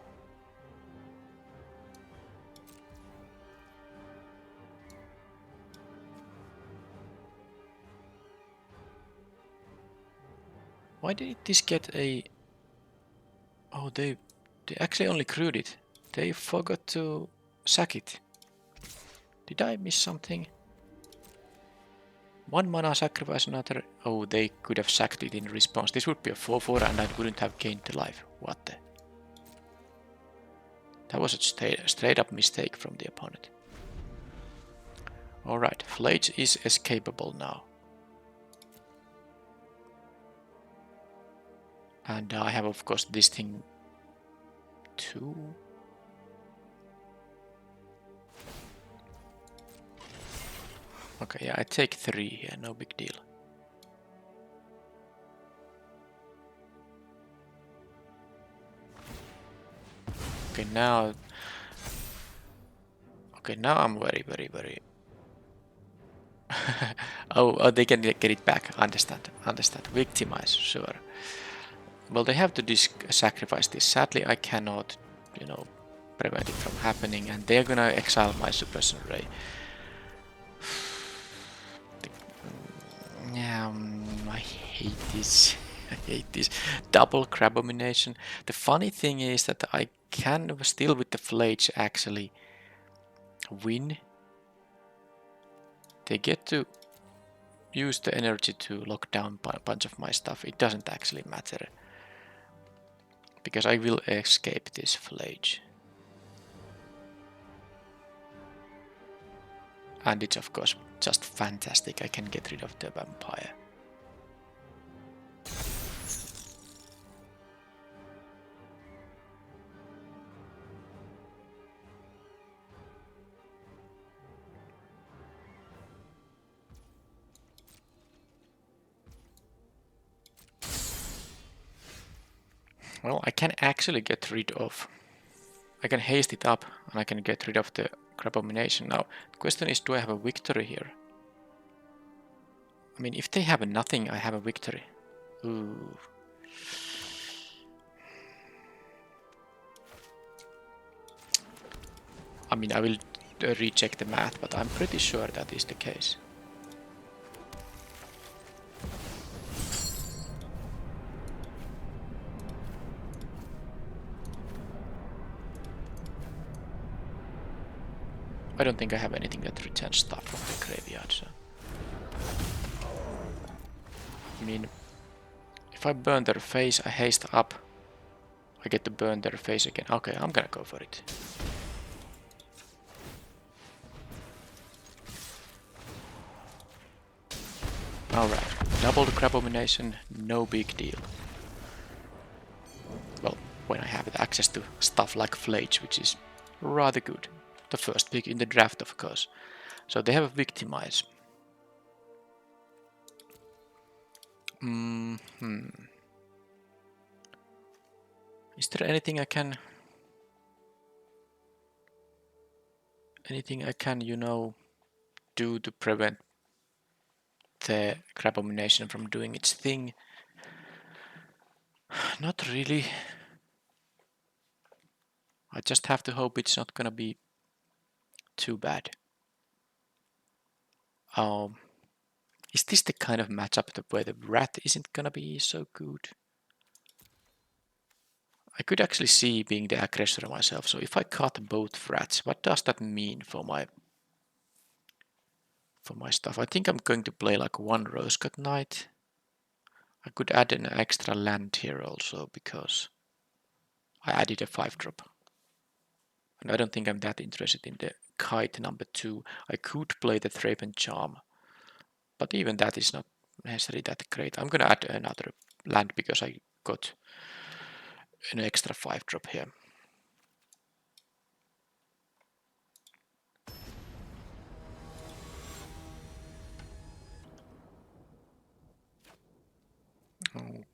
Why did this get a... Oh, they actually only crewed it. They forgot to sack it. Did I miss something? 1 mana sacrifice another. Oh, they could have sacked it in response. This would be a 4/4 and I wouldn't have gained the life. What the? That was a straight up mistake from the opponent. Alright, Flage is escapable now. And I have of course this thing too. Okay, yeah, I take 3 here, no big deal. Okay, now I'm very oh, they can get it back. Understand. Victimize, sure. Well, they have to sacrifice this. Sadly, I cannot, you know, prevent it from happening, and they're gonna exile my suppression ray. Yeah, I hate this. I hate this double crabomination. The funny thing is that I can still with the Flage actually win. They get to use the energy to lock down a bunch of my stuff. It doesn't actually matter. Because I will escape this Flage. And it's of course just fantastic. I can get rid of the vampire. Well, I can actually get rid of... I can haste it up and I can get rid of the Crabomination. Now, the question is, do I have a victory here? I mean, if they have nothing, I have a victory. Ooh. I mean, I will recheck the math, but I'm pretty sure that is the case. I don't think I have anything that returns stuff from the graveyard, so... I mean, if I burn their face, I haste up. I get to burn their face again. Okay, I'm gonna go for it. Alright, double the Crabomination, no big deal. Well, when I have access to stuff like Flage, which is rather good. The first pick in the draft, of course. So they have a Victimize. Is there anything I can... you know, do to prevent the Crabomination from doing its thing? Not really. I just have to hope it's not gonna be too bad. Is this the kind of matchup where the Rat isn't gonna be so good? I could actually see being the aggressor myself, so if I cut both Rats, what does that mean for my stuff? I think I'm going to play like one Rose-Cut Knight. I could add an extra land here also, because I added a 5-drop. And I don't think I'm that interested in the Kite number 2. I could play the Thraben Charm, but even that is not necessarily that great. I'm gonna add another land because I got an extra 5-drop here.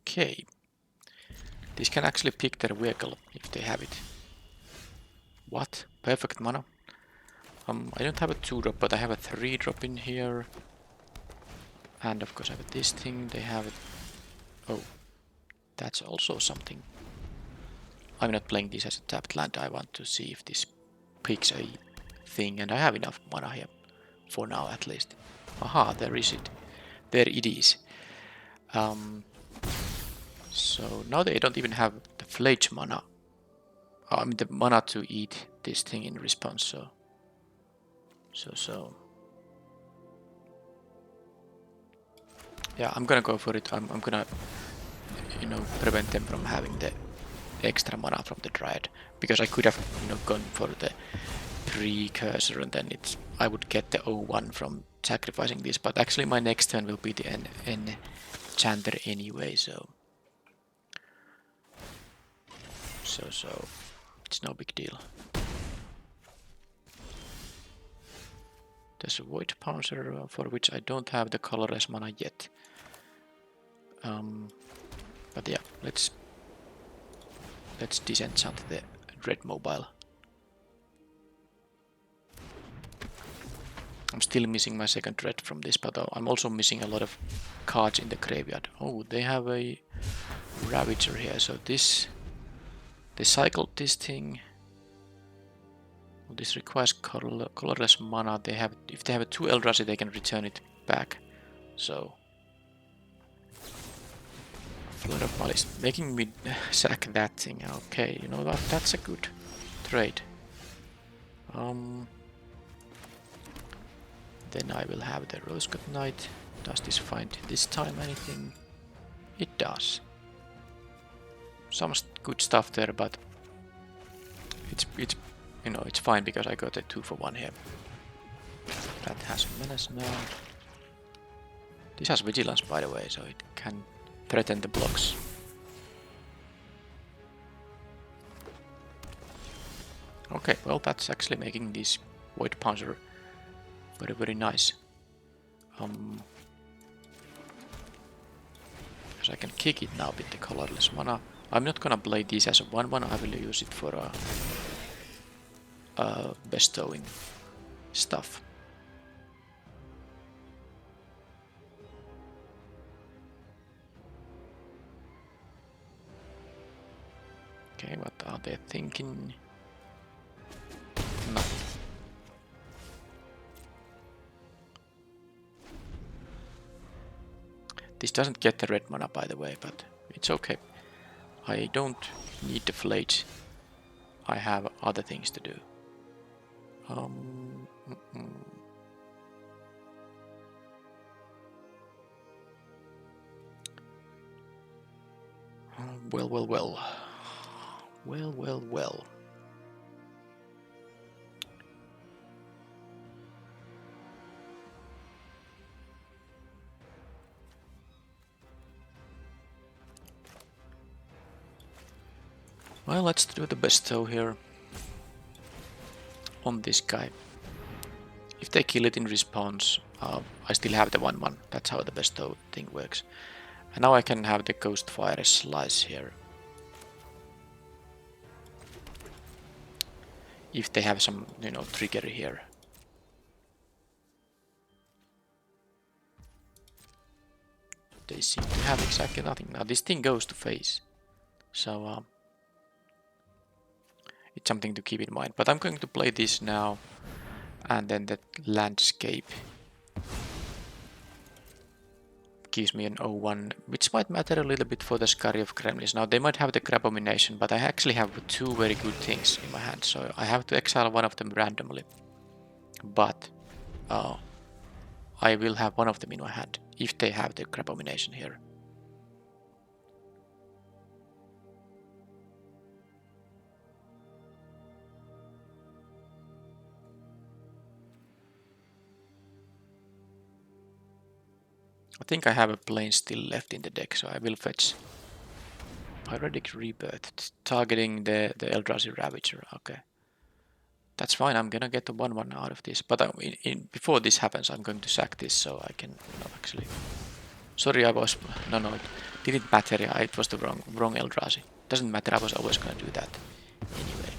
Okay. This can actually pick their vehicle if they have it. What? Perfect mana? I don't have a 2-drop, but I have a 3-drop in here. And of course I have this thing, they have it. Oh, that's also something. I'm not playing this as a tapped land, I want to see if this picks a thing, and I have enough mana here. For now at least. Aha, there is it. There it is. So now they don't even have the Flage mana. I mean the mana to eat this thing in response, so... Yeah, I'm gonna go for it. I'm gonna, you know, prevent them from having the extra mana from the Dryad. Because I could have, you know, gone for the Precursor and then I would get the 0-1 from sacrificing this. But actually my next turn will be the Enchanter anyway, so... it's no big deal. There's a Void Pouncer for which I don't have the colorless mana yet. But yeah, let's disenchant the Dread Mobile. I'm still missing my second Dread from this, but I'm also missing a lot of cards in the graveyard. Oh, they have a Ravager here, so this... They cycled this thing. Well, this requires colorless mana. If they have a 2 Eldrazi, they can return it back. So... Flood of Malice, making me sack that thing. Okay, you know what? That's a good trade. Then I will have the Rose-Cut Knight. Does this find this time anything? It does. Some good stuff there, but it's you know, it's fine because I got a 2-for-1 here. That has menace now. This has vigilance, by the way, so it can threaten the blocks. Okay, well, that's actually making this Void Panzer very, very nice. Because I can kick it now with the colorless mana. I'm not gonna play this as a 1-1, I will use it for bestowing stuff. Okay, what are they thinking? No. This doesn't get the red mana, by the way, but it's okay. I don't need the Flage. I have other things to do. Well. Well, let's do the bestow here on this guy. If they kill it in response, I still have the 1-1. That's how the bestow thing works. And now I can have the Ghost Fire Slice here. If they have some, trigger here. They seem to have exactly nothing. Now this thing goes to face. So it's something to keep in mind. But I'm going to play this now. And then the landscape gives me an 0-1, which might matter a little bit for the Scurry of Gremlins. Now they might have the Crabomination, but I actually have two very good things in my hand, so I have to exile one of them randomly. But I will have one of them in my hand, if they have the Crabomination here. I think I have a plane still left in the deck, so I will fetch Pyretic Rebirth, targeting the Eldrazi Ravager. Okay. That's fine, I'm gonna get the 1-1 out of this. But before this happens, I'm going to sack this so I can actually... Sorry, I was... No, it didn't matter. It was the wrong Eldrazi. Doesn't matter, I was always gonna do that anyway.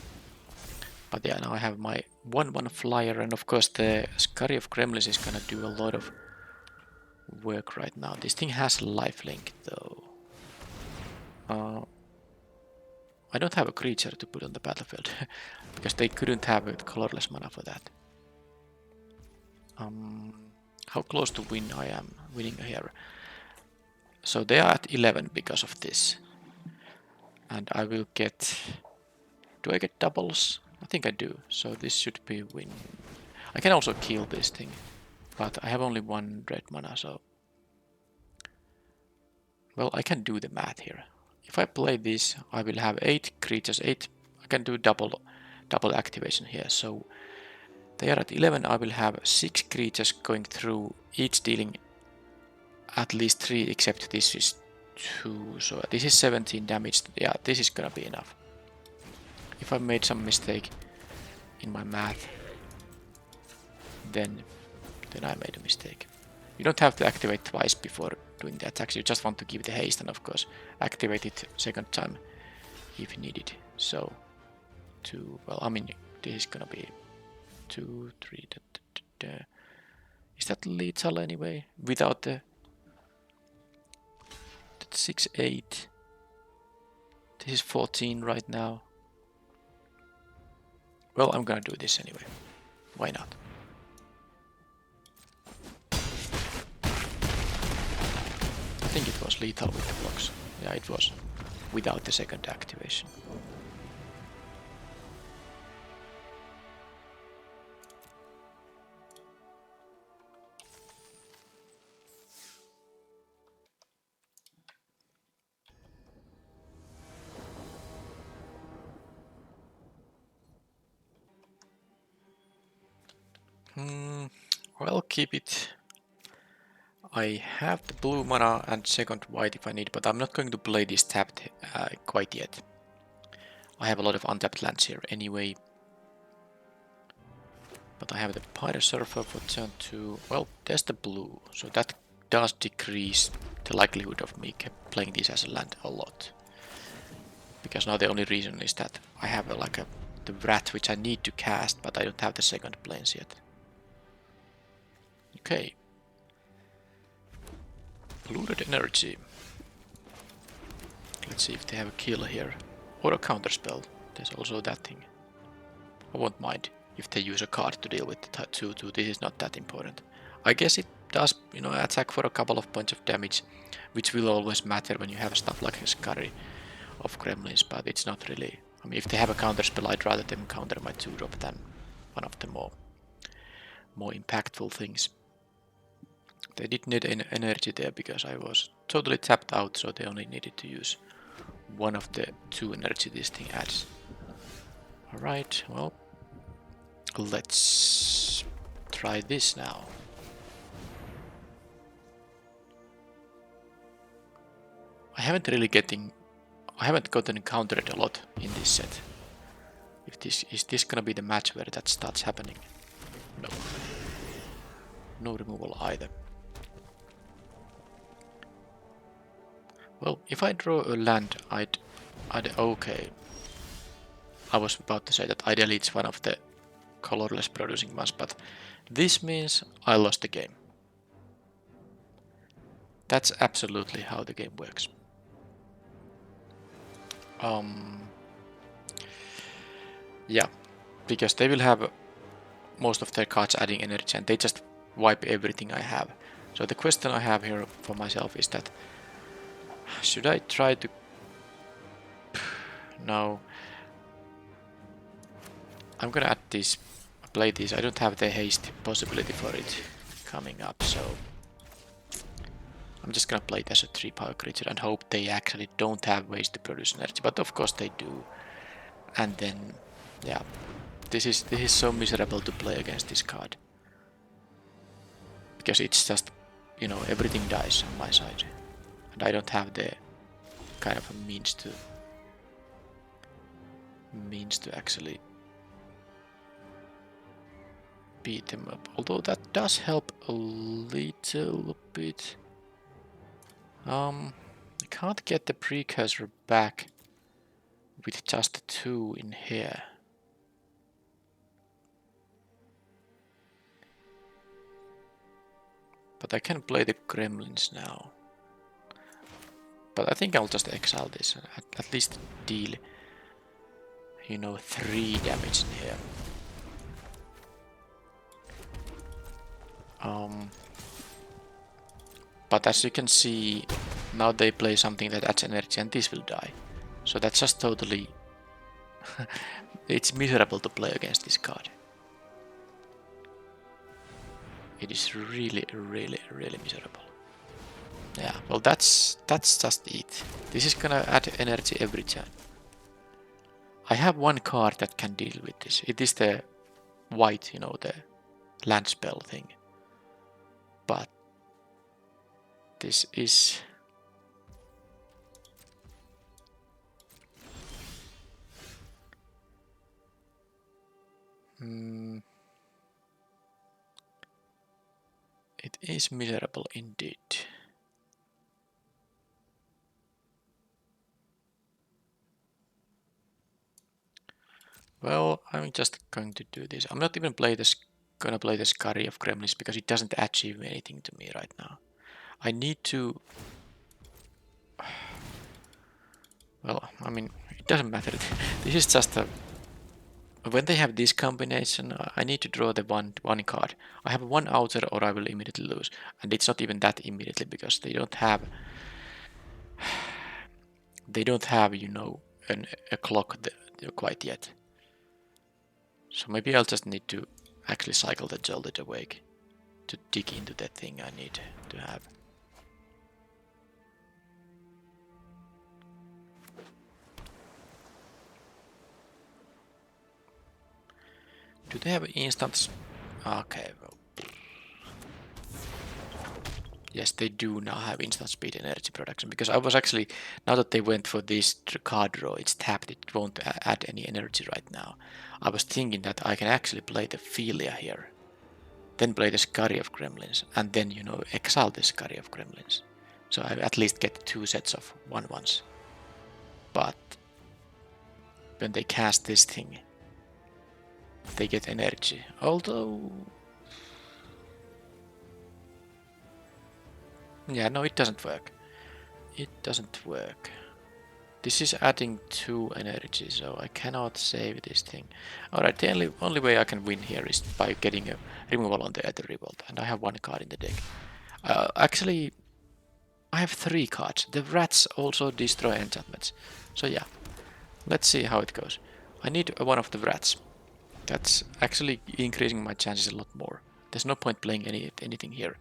But yeah, now I have my 1-1 flyer, and of course the Scurry of Gremlins is gonna do a lot of work right now. This thing has lifelink though. I don't have a creature to put on the battlefield because they couldn't have a colorless mana for that. How close to win I am winning here? So they are at 11 because of this. And I will get... Do I get doubles? I think I do. So this should be win. I can also kill this thing. But I have only one red mana, so... Well, I can do the math here. If I play this, I will have 8 creatures, 8... I can do double activation here, so... They are at 11, I will have 6 creatures going through, each dealing at least 3, except this is 2, so this is 17 damage. Yeah, this is gonna be enough. If I made some mistake in my math, then I made a mistake. You don't have to activate twice before doing the attacks, you just want to give the haste and of course activate it second time if needed. So, well, I mean, this is gonna be 2, 3, is that lethal anyway? Without the 6, 8. This is 14 right now. Well, I'm gonna do this anyway. Why not? I think it was lethal with the blocks. Yeah, it was. Without the second activation. Well, keep it. I have the blue mana and second white if I need, but I'm not going to play this tapped quite yet. I have a lot of untapped lands here anyway. But I have the Pyre Surfer for turn 2. Well, there's the blue, so that does decrease the likelihood of me playing this as a land a lot. Because now the only reason is that I have the Wrath which I need to cast, but I don't have the second planes yet. Okay. Polluted Energy. Let's see if they have a kill here. Or a counterspell. There's also that thing. I won't mind if they use a card to deal with the 2-2. This is not that important. I guess it does, attack for a couple of points of damage, which will always matter when you have stuff like a Scurry of Gremlins, but it's not really. I mean, if they have a counterspell, I'd rather them counter my 2-drop than one of the more impactful things. They did need energy there because I was totally tapped out, so they only needed to use one of the 2 energy this thing adds. Alright, well, let's try this now. I haven't gotten countered a lot in this set. Is this gonna be the match where that starts happening? No. No removal either. Well, if I draw a land, I'd okay. I was about to say that ideally it's one of the colorless producing ones, but this means I lost the game. That's absolutely how the game works. Yeah, because they will have most of their cards adding energy and they just wipe everything I have. So the question I have here for myself is that should I try to... No. I'm gonna add this, play this. I don't have the haste possibility for it coming up, so I'm just gonna play it as a 3-power creature and hope they actually don't have ways to produce energy, but of course they do. And then, yeah, this is so miserable to play against this card. Because it's just, everything dies on my side. And I don't have the kind of a means to actually beat them up. Although that does help a little bit. I can't get the precursor back with just 2 in here. But I can play the Gremlins now. But I think I'll just exile this and at least deal, 3 damage in here. But as you can see, now they play something that adds energy and this will die. So that's just totally... it's miserable to play against this card. It is really, really, really miserable. Yeah, well that's just it. This is gonna add energy every turn. I have one card that can deal with this. It is the white, the land spell thing. But this is... it is miserable indeed. Well, I'm just going to do this. I'm not even gonna play the Scurry of Gremlins because it doesn't achieve anything to me right now. I need to... Well, I mean, it doesn't matter. This is just a... When they have this combination, I need to draw the one card. I have one outer or I will immediately lose. And it's not even that immediately because they don't have... They don't have, a clock quite yet. So maybe I'll just need to actually cycle the Jolted Awake to dig into that thing I need to have. Do they have instants? Okay, well. Yes, they do now have instant speed energy production, because I was actually, now that they went for this card draw, it's tapped, it won't add any energy right now. I was thinking that I can actually play the Philia here, then play the Scurry of Gremlins, and then, you know, exile the Scurry of Gremlins. So I at least get 2 sets of 1/1s. But when they cast this thing, they get energy. Although, yeah, no, it doesn't work. It doesn't work. This is adding 2 energy, so I cannot save this thing. Alright, the only way I can win here is by getting a removal on the Aether Revolt, and I have 1 card in the deck. Actually, I have 3 cards. The rats also destroy enchantments. So yeah, let's see how it goes. I need one of the rats. That's actually increasing my chances a lot more. There's no point playing anything here.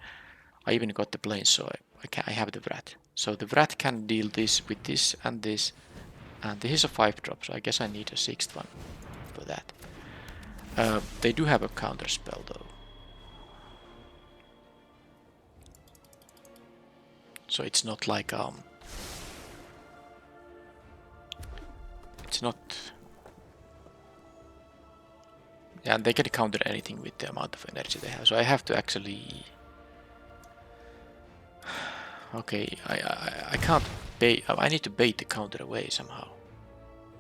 I even got the plane, so I have the rat. So the rat can deal this with this and this. And this is a 5-drop, so I guess I need a 6th one for that. They do have a counter spell though. So it's not like it's not, yeah, they can counter anything with the amount of energy they have. So I have to actually, okay, I can't bait, I need to bait the counter away somehow.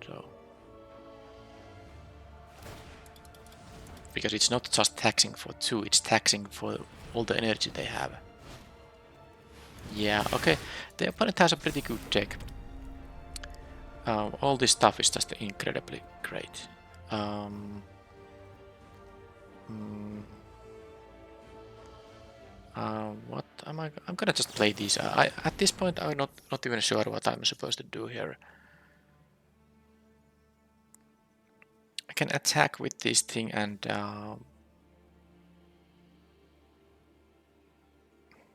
So because it's not just taxing for 2, it's taxing for all the energy they have. Yeah, okay, the opponent has a pretty good deck. All this stuff is just incredibly great. What am I? I'm gonna just play these. At this point I'm not even sure what I'm supposed to do here. I can attack with this thing and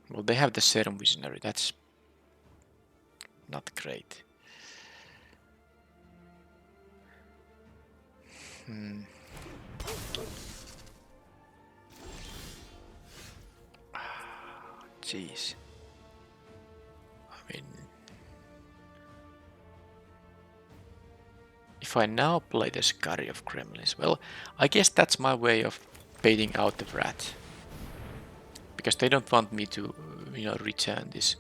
well, they have the Serum Visionary. That's not great. Jeez. I mean, if I now play the Scurry of Gremlins, well, I guess that's my way of baiting out the rat. Because they don't want me to, you know, return this.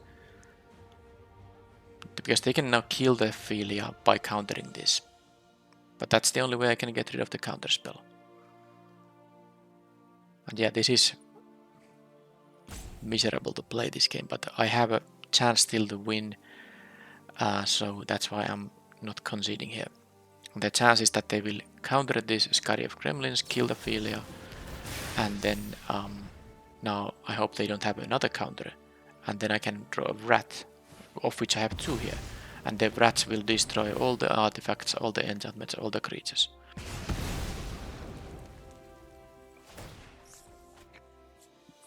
Because they can now kill the Philia by countering this. But that's the only way I can get rid of the counter spell. And yeah, this is miserable to play this game, but I have a chance still to win, so that's why I'm not conceding here. The chance is that they will counter this Scurry of Gremlins, kill the Philia, and then now I hope they don't have another counter, and then I can draw a rat, of which I have 2 here, and the rats will destroy all the artifacts, all the enchantments, all the creatures.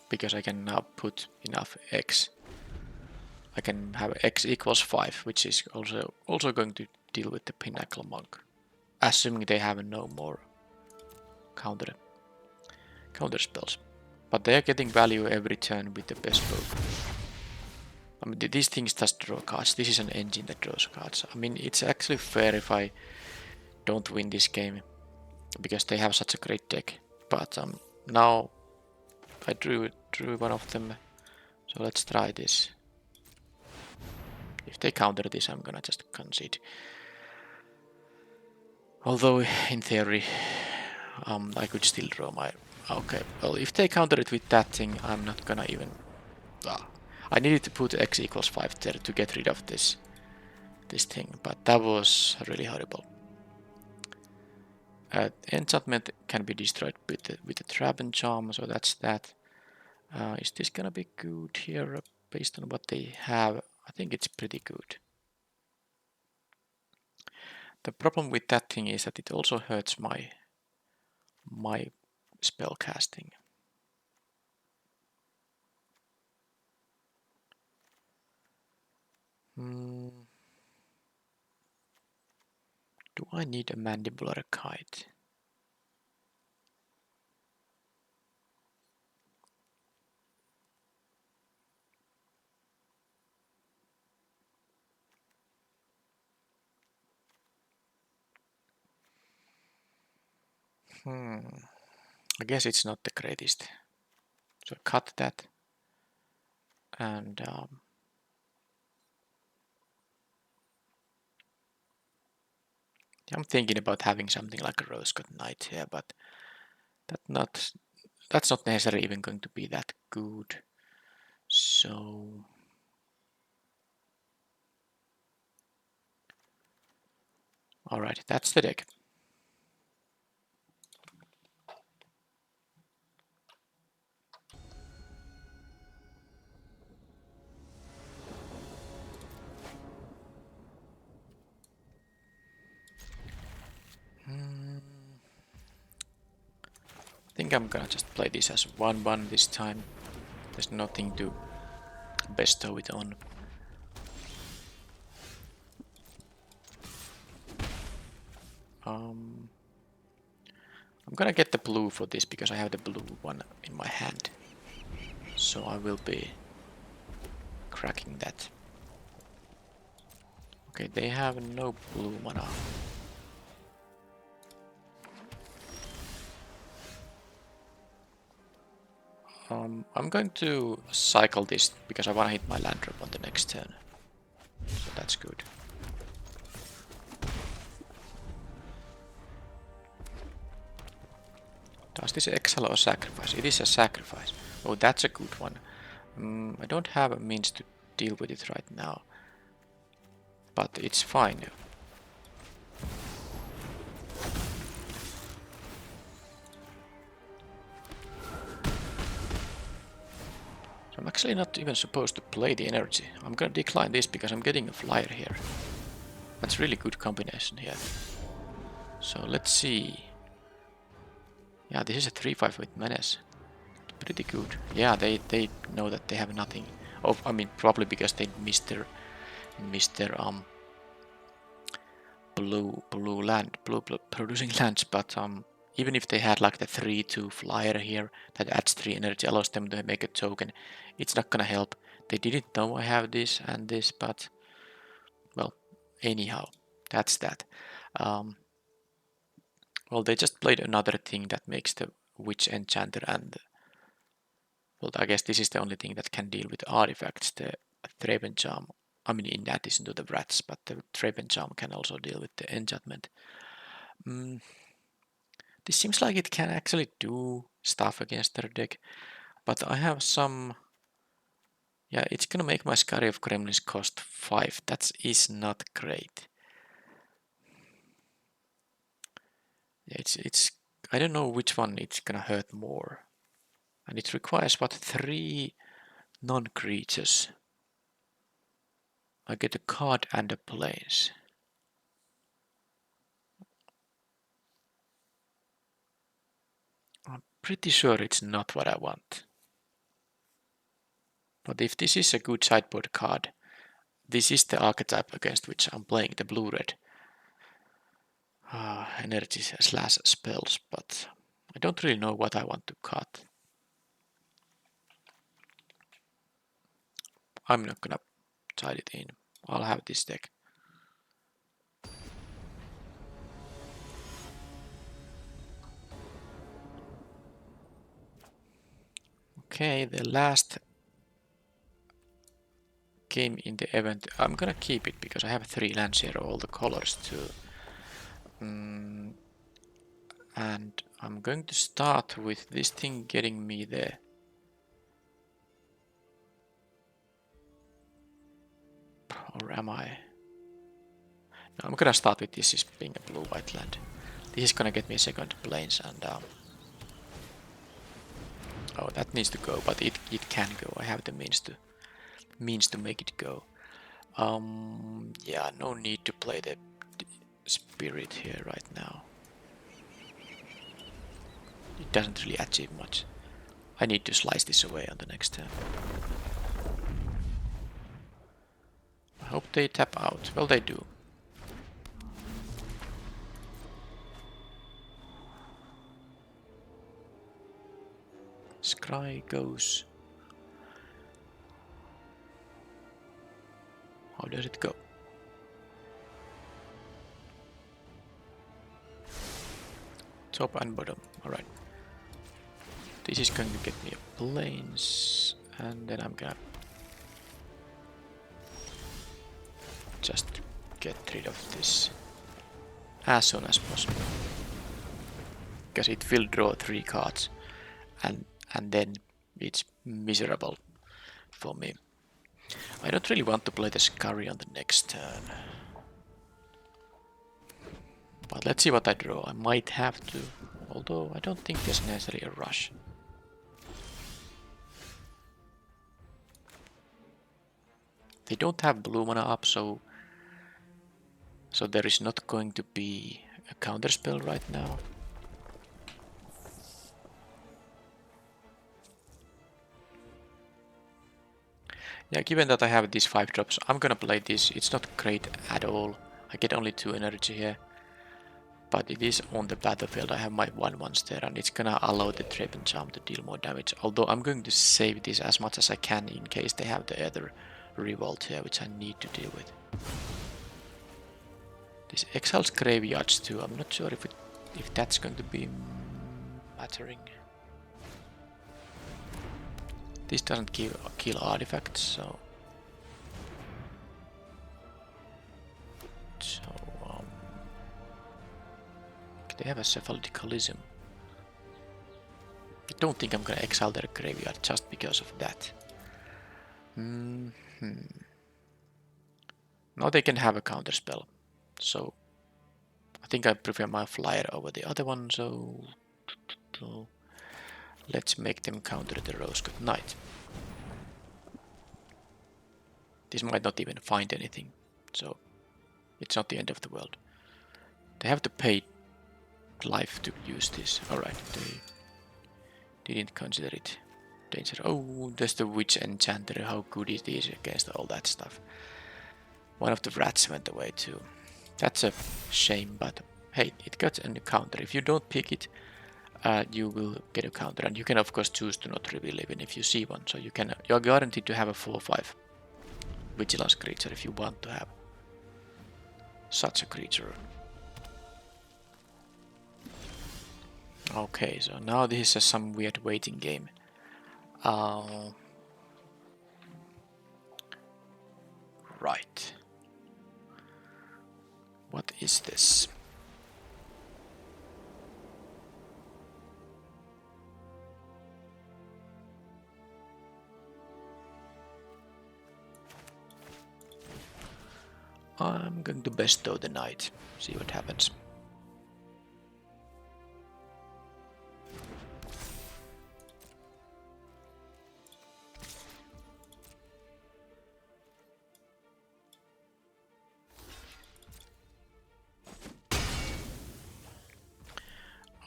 Because I can now put enough X. I can have X equals 5, which is also going to deal with the Pinnacle Monk. Assuming they have no more counter spells. But they are getting value every turn with the Bespoke. I mean, these things just draw cards. This is an engine that draws cards. I mean, it's actually fair if I don't win this game, because they have such a great deck. But now I drew one of them, so let's try this. If they counter this, I'm gonna just concede. Although, in theory, I could still draw my... Okay, well, if they counter it with that thing, I'm not gonna even... I needed to put X equals 5 there to get rid of this thing, but that was really horrible. Enchantment can be destroyed with the Trap and Charm, so that's that. Is this gonna be good here based on what they have? I think it's pretty good. The problem with that thing is that it also hurts my spell casting. Do I need a Mandibular Kite? I guess it's not the greatest. So cut that. And I'm thinking about having something like a rose gold knight here, but that's not necessarily even going to be that good. So alright, that's the deck. I think I'm gonna just play this as 1-1 this time. There's nothing to bestow it on. I'm gonna get the blue for this because I have the blue one in my hand. So I will be cracking that. Okay, they have no blue mana. I'm going to cycle this because I want to hit my land drop on the next turn. So that's good. Does this exile or sacrifice? It is a sacrifice. Oh, that's a good one. I don't have a means to deal with it right now. But it's fine. So I'm actually not even supposed to play the energy. I'm gonna decline this because I'm getting a flyer here. That's really good combination here. So let's see. Yeah, this is a 3-5 with menace. Pretty good. Yeah, they know that they have nothing. Oh, I mean, probably because they missed their blue producing lands. But even if they had like the 3-2 flyer here that adds 3 energy, allows them to make a token, it's not gonna help. They didn't know I have this and this, but well, anyhow, that's that. Well, they just played another thing that makes the Witch Enchanter and well, I guess this is the only thing that can deal with artifacts, the Thraben Charm. I mean, in addition to the Rats, but the Thraben Charm can also deal with the enchantment. This seems like it can actually do stuff against their deck, but I have some... Yeah, it's gonna make my Scurry of Gremlins cost 5. That is not great. Yeah, it's... I don't know which one it's gonna hurt more. And it requires, what, 3 non-creatures. I get a card and a plains. I'm pretty sure it's not what I want. But if this is a good sideboard card, this is the archetype against which I'm playing the blue-red energy slash spells, but I don't really know what I want to cut. I'm not gonna tide it in. I'll have this deck. Okay, the last game in the event. I'm gonna keep it because I have 3 lands here, all the colors too. And I'm going to start with this thing getting me there. Or am I? No, I'm gonna start with this being a blue-white land. This is gonna get me a second plains and oh, that needs to go, but it can go. I have the means to make it go. Yeah, no need to play the spirit here right now. It doesn't really achieve much. I need to slice this away on the next turn. I hope they tap out. Well, they do. Scry goes. How does it go? Top and bottom. Alright. This is going to get me a planes, and then I'm gonna just get rid of this as soon as possible. Because it will draw 3 cards, and then it's miserable for me. I don't really want to play the Scurry on the next turn. But let's see what I draw. I might have to, although I don't think there's necessarily a rush. They don't have blue mana up, so there is not going to be a counter spell right now. Yeah, given that I have these 5 drops, I'm gonna play this. It's not great at all. I get only 2 energy here. But it is on the battlefield. I have my 1/1s there, and it's gonna allow the Draven Charm to deal more damage. Although I'm going to save this as much as I can in case they have the other Revolt here, which I need to deal with. This exiles graveyards too. I'm not sure if that's going to be mattering. This doesn't kill artifacts, so they have a Cephalodicalism. I don't think I'm gonna exile their graveyard just because of that. Now they can have a counter spell, so I think I prefer my flyer over the other one, so let's make them counter the Rosegood Knight. This might not even find anything, so it's not the end of the world. They have to pay life to use this. Alright, they didn't consider it danger. Oh, there's the Witch Enchanter. How good it is against all that stuff. One of the rats went away too. That's a shame, but hey, it got a counter. If you don't pick it, you will get a counter, and you can of course choose to not reveal even if you see one. So you're guaranteed to have a 4/5 vigilance creature if you want to have such a creature. Okay, so now this is some weird waiting game. Right. What is this? I'm going to bestow the knight. See what happens.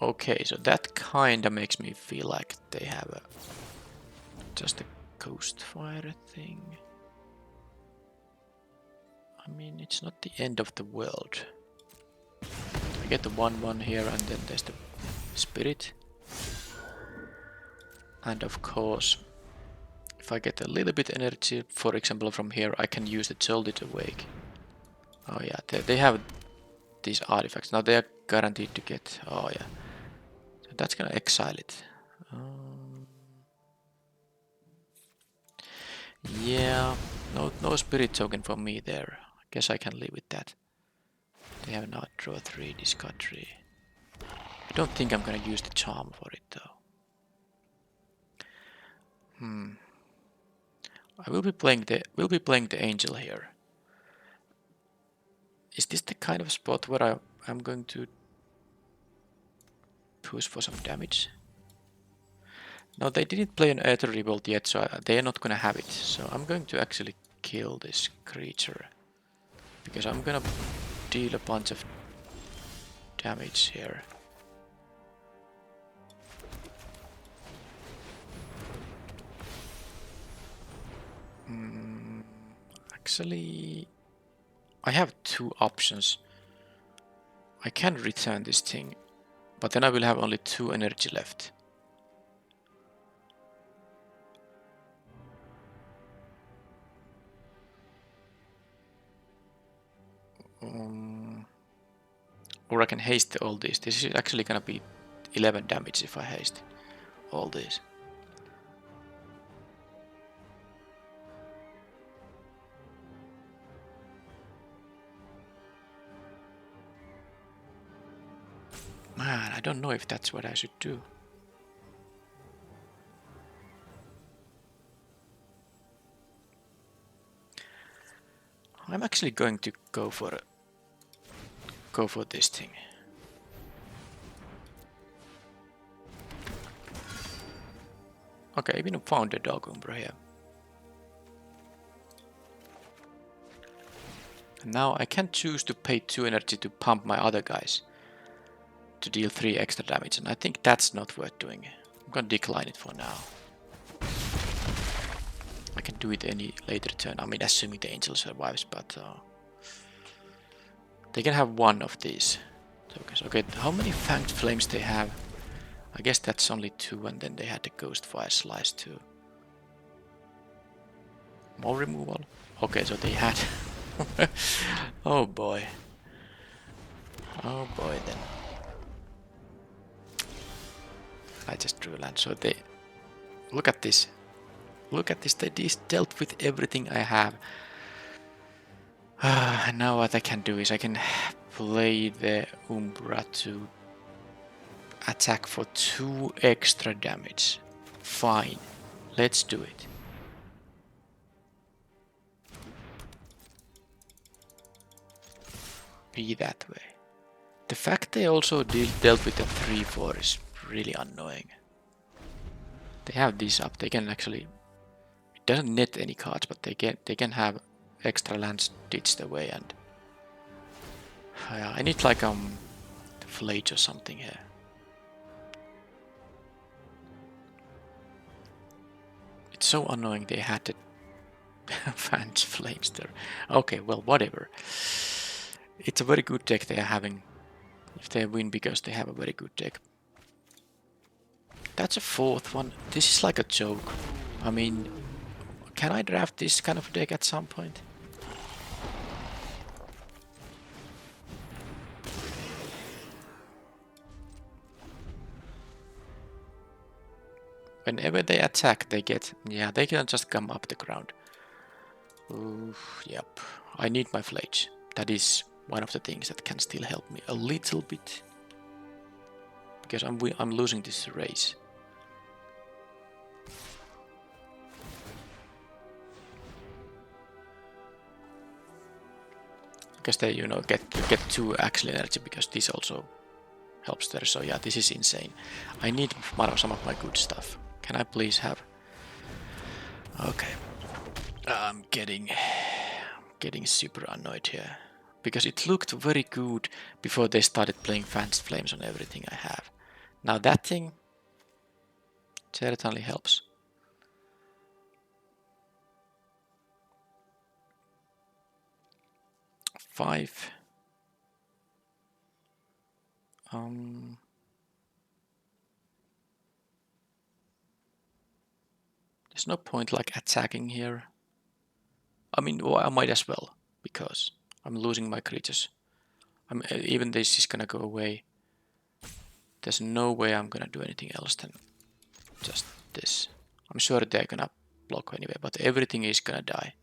Okay, so that kinda makes me feel like they have just a Ghostfire thing. I mean, it's not the end of the world. I get the 1/1 here, and then there's the Spirit. And of course, if I get a little bit energy, for example from here, I can use the Jolted Awake. Oh yeah, they have these artifacts. Now they are guaranteed to get... Oh yeah. So that's gonna exile it. Yeah, no Spirit token for me there. I guess I can live with that. They have now draw 3, discard 3. I don't think I'm gonna use the charm for it though. I will be playing the angel here. Is this the kind of spot where I'm going to push for some damage? No, they didn't play an Aether Revolt yet, so they are not gonna have it. So I'm going to actually kill this creature, because I'm gonna deal a bunch of damage here. Actually, I have 2 options. I can return this thing, but then I will have only 2 energy left. Or I can haste all this. This is actually gonna be 11 damage if I haste all these. Man, I don't know if that's what I should do. I'm actually going to go for this thing. Okay, I even found a dog umbra here. And now I can choose to pay 2 energy to pump my other guys to deal 3 extra damage, and I think that's not worth doing. I'm gonna decline it for now. I can do it any later turn, I mean assuming the angel survives, but they can have one of these tokens. Okay, how many fanged flames they have? I guess that's only 2, and then they had the ghost fire slice too. More removal? Okay, so they had... Oh boy. Oh boy then. I just drew land, so they... Look at this. Look at this, they dealt with everything I have. Now what I can do is I can play the Umbra to attack for 2 extra damage. Fine, let's do it. Be that way. The fact they also dealt with the 3-4 is really annoying. They have these up, they can actually... It doesn't net any cards, but they can have extra lands ditched away, and... I need like Flage or something here. It's so annoying they had the Fanged Flames there. Okay, well, whatever. It's a very good deck they are having. If they win because they have a very good deck. That's a 4th one. This is like a joke. I mean, can I draft this kind of deck at some point? Whenever they attack, they get... Yeah, they can just come up the ground. Oof, yep. I need my Flage. That is one of the things that can still help me a little bit. Because I'm losing this race. Because they, you know, get 2 actual energy, because this also helps there. So yeah, this is insane. I need some of my good stuff. Can I please have... Okay. I'm getting super annoyed here. Because it looked very good before they started playing Fanged Flames on everything I have. Now that thing certainly helps. Five. There's no point like attacking here. I mean, well, I might as well, because I'm losing my creatures. Even this is gonna go away. There's no way I'm gonna do anything else than just this. I'm sure they're gonna block anyway, but everything is gonna die.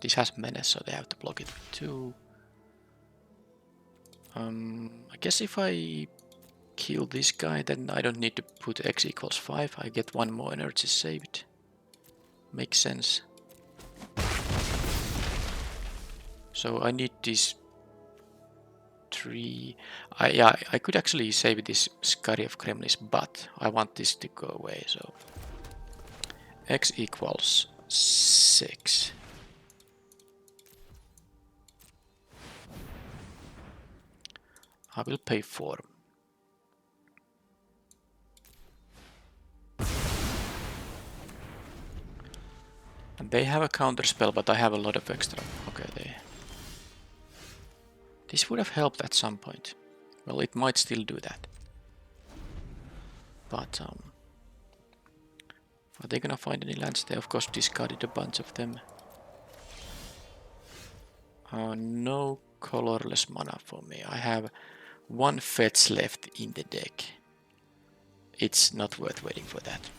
This has menace, so they have to block it with 2. I guess if I kill this guy, then I don't need to put x equals 5. I get 1 more energy saved. Makes sense. So I need this 3. I could actually save this Scurry of Gremlins, but I want this to go away, so x equals 6. I will pay 4. And they have a counter spell, but I have a lot of extra. Okay, this would have helped at some point. Well, it might still do that. But Are they gonna find any lands? They of course discarded a bunch of them. No colorless mana for me. I have one fetch left in the deck. It's not worth waiting for that.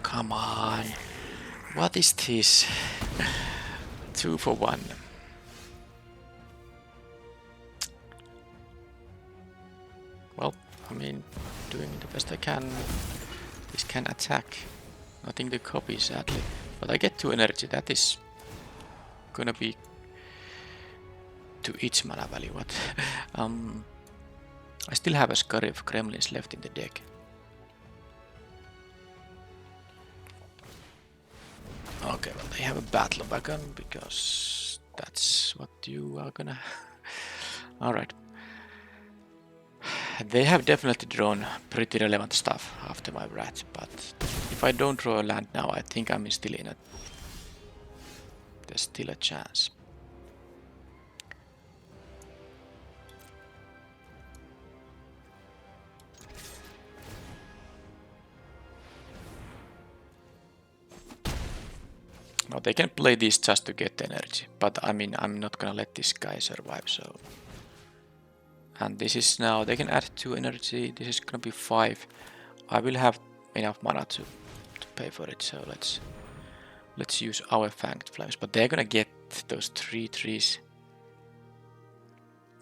Come on. What is this? 2 for 1. Well, I mean, doing the best I can. This can attack. Nothing to copy, sadly. But I get 2 energy. That is gonna be to each mana value. What? I still have a Scurry of Gremlins left in the deck. Okay, well, they have a Battle Wagon because that's what you are gonna. Alright. They have definitely drawn pretty relevant stuff after my rat, but if I don't draw a land now, I think I'm still in it. There's still a chance. Now they can play this just to get energy, but I mean, I'm not gonna let this guy survive, so. And this is now, they can add 2 energy, this is gonna be 5. I will have enough mana to pay for it, so let's use our Fanged Flames, but they're gonna get those 3 trees.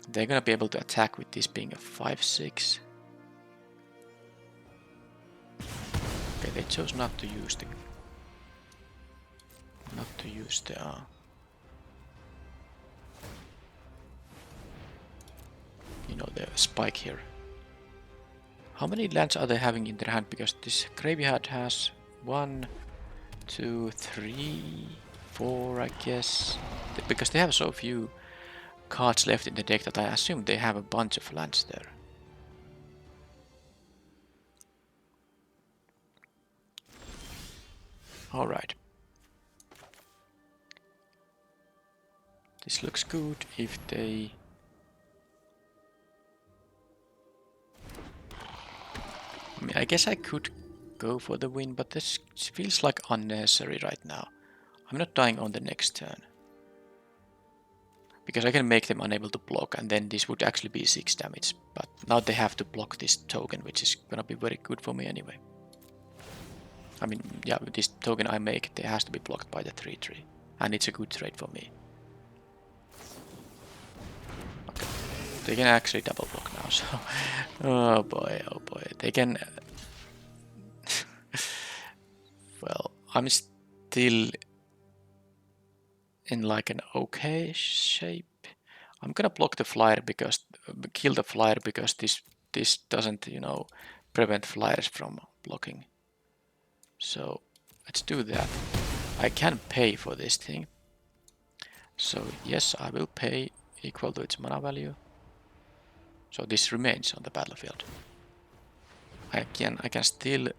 They're gonna be able to attack with this being a 5/6. Okay, they chose not to use the you know, the spike here. How many lands are they having in their hand? Because this graveyard has 1, 2, 3, 4, I guess. Because they have so few cards left in the deck that I assume they have a bunch of lands there. Alright. This looks good if they... I mean, I guess I could go for the win, but this feels like unnecessary right now. I'm not dying on the next turn. Because I can make them unable to block, and then this would actually be 6 damage. But now they have to block this token, which is gonna be very good for me anyway. I mean, yeah, with this token I make, it has to be blocked by the 3/3. And it's a good trade for me. Okay. They can actually double block now, so... oh boy, they can... well, I'm still in like an okay shape. I'm gonna block the flyer because... kill the flyer because this doesn't, you know, prevent flyers from blocking. So, let's do that. I can pay for this thing. So, yes, I will pay equal to its mana value. So this remains on the battlefield. I can still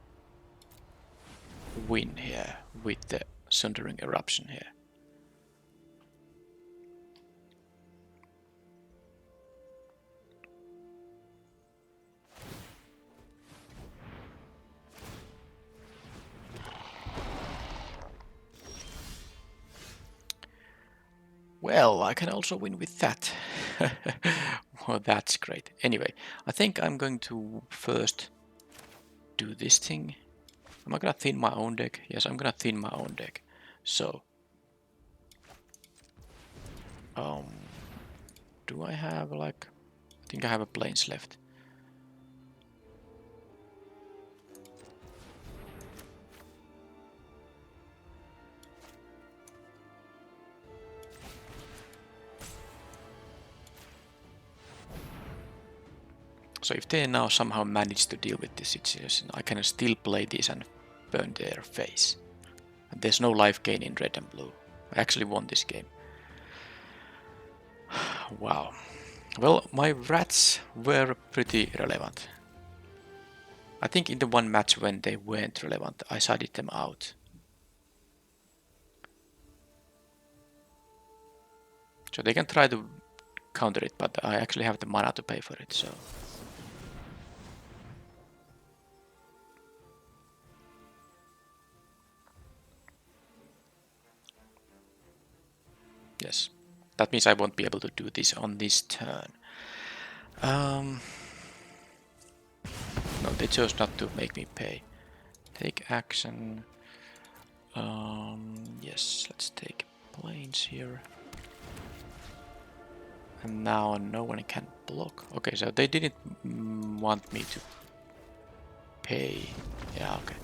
win here with the Sundering Eruption here. Well, I can also win with that. Well, that's great. Anyway, I think I'm going to first do this thing. Am I gonna thin my own deck? Yes, I'm gonna thin my own deck. So, do I have like... I think I have a Plains left. So if they now somehow manage to deal with this situation, I can still play this and burn their face. And there's no life gain in red and blue. I actually won this game. Wow. Well, my rats were pretty relevant. I think in the one match when they weren't relevant, I sided them out. So they can try to counter it, but I actually have the mana to pay for it, so... Yes. That means I won't be able to do this on this turn. No, they chose not to make me pay. Take action. Yes, let's take planes here. And now no one can block. Okay, so they didn't want me to pay. Yeah, okay.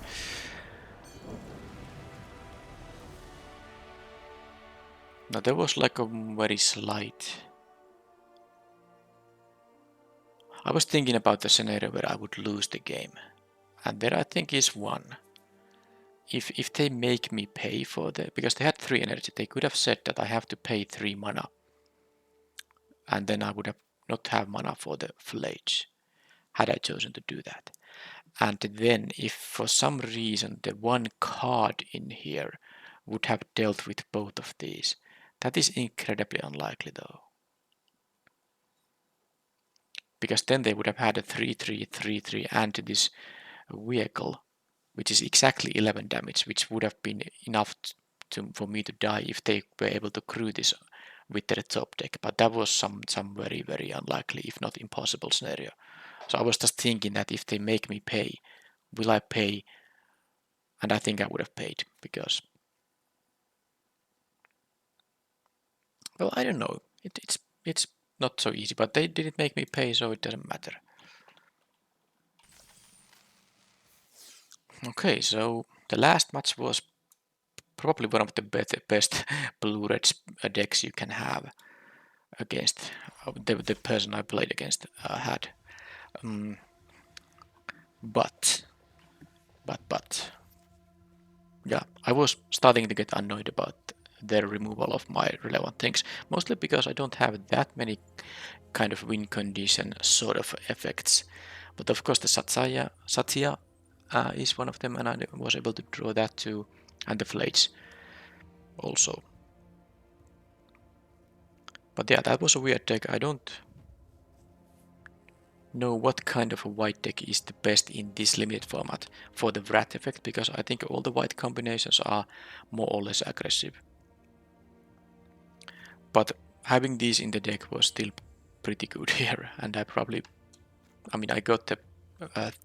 Now there was like a very slight... I was thinking about the scenario where I would lose the game. And there I think is one. If they make me pay for the... Because they had 3 energy, they could have said that I have to pay 3 mana. And then I would have not have mana for the Flage, had I chosen to do that. And then if for some reason the one card in here would have dealt with both of these, that is incredibly unlikely though. Because then they would have had a 3-3, 3-3 and this vehicle, which is exactly 11 damage, which would have been enough for me to die if they were able to crew this with their top deck. But that was some very, very unlikely, if not impossible scenario. So I was just thinking that if they make me pay, will I pay? And I think I would have paid because... Well, I don't know. It's not so easy, but they didn't make me pay, so it doesn't matter. Okay, so the last match was probably one of the best blue-red decks you can have against the person I played against had. But yeah, I was starting to get annoyed about their removal of my relevant things, mostly because I don't have that many kind of win condition sort of effects. But of course the Satya is one of them, and I was able to draw that too, and the Flage also. But yeah, that was a weird deck. I don't know what kind of a white deck is the best in this limited format for the Wrath effect, because I think all the white combinations are more or less aggressive. But having these in the deck was still pretty good here, and I got the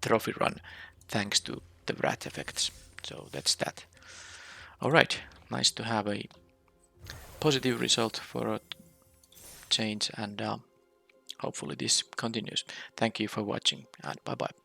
trophy run thanks to the Wrath effects, so that's that. Alright, nice to have a positive result for a change, and hopefully this continues. Thank you for watching, and bye bye.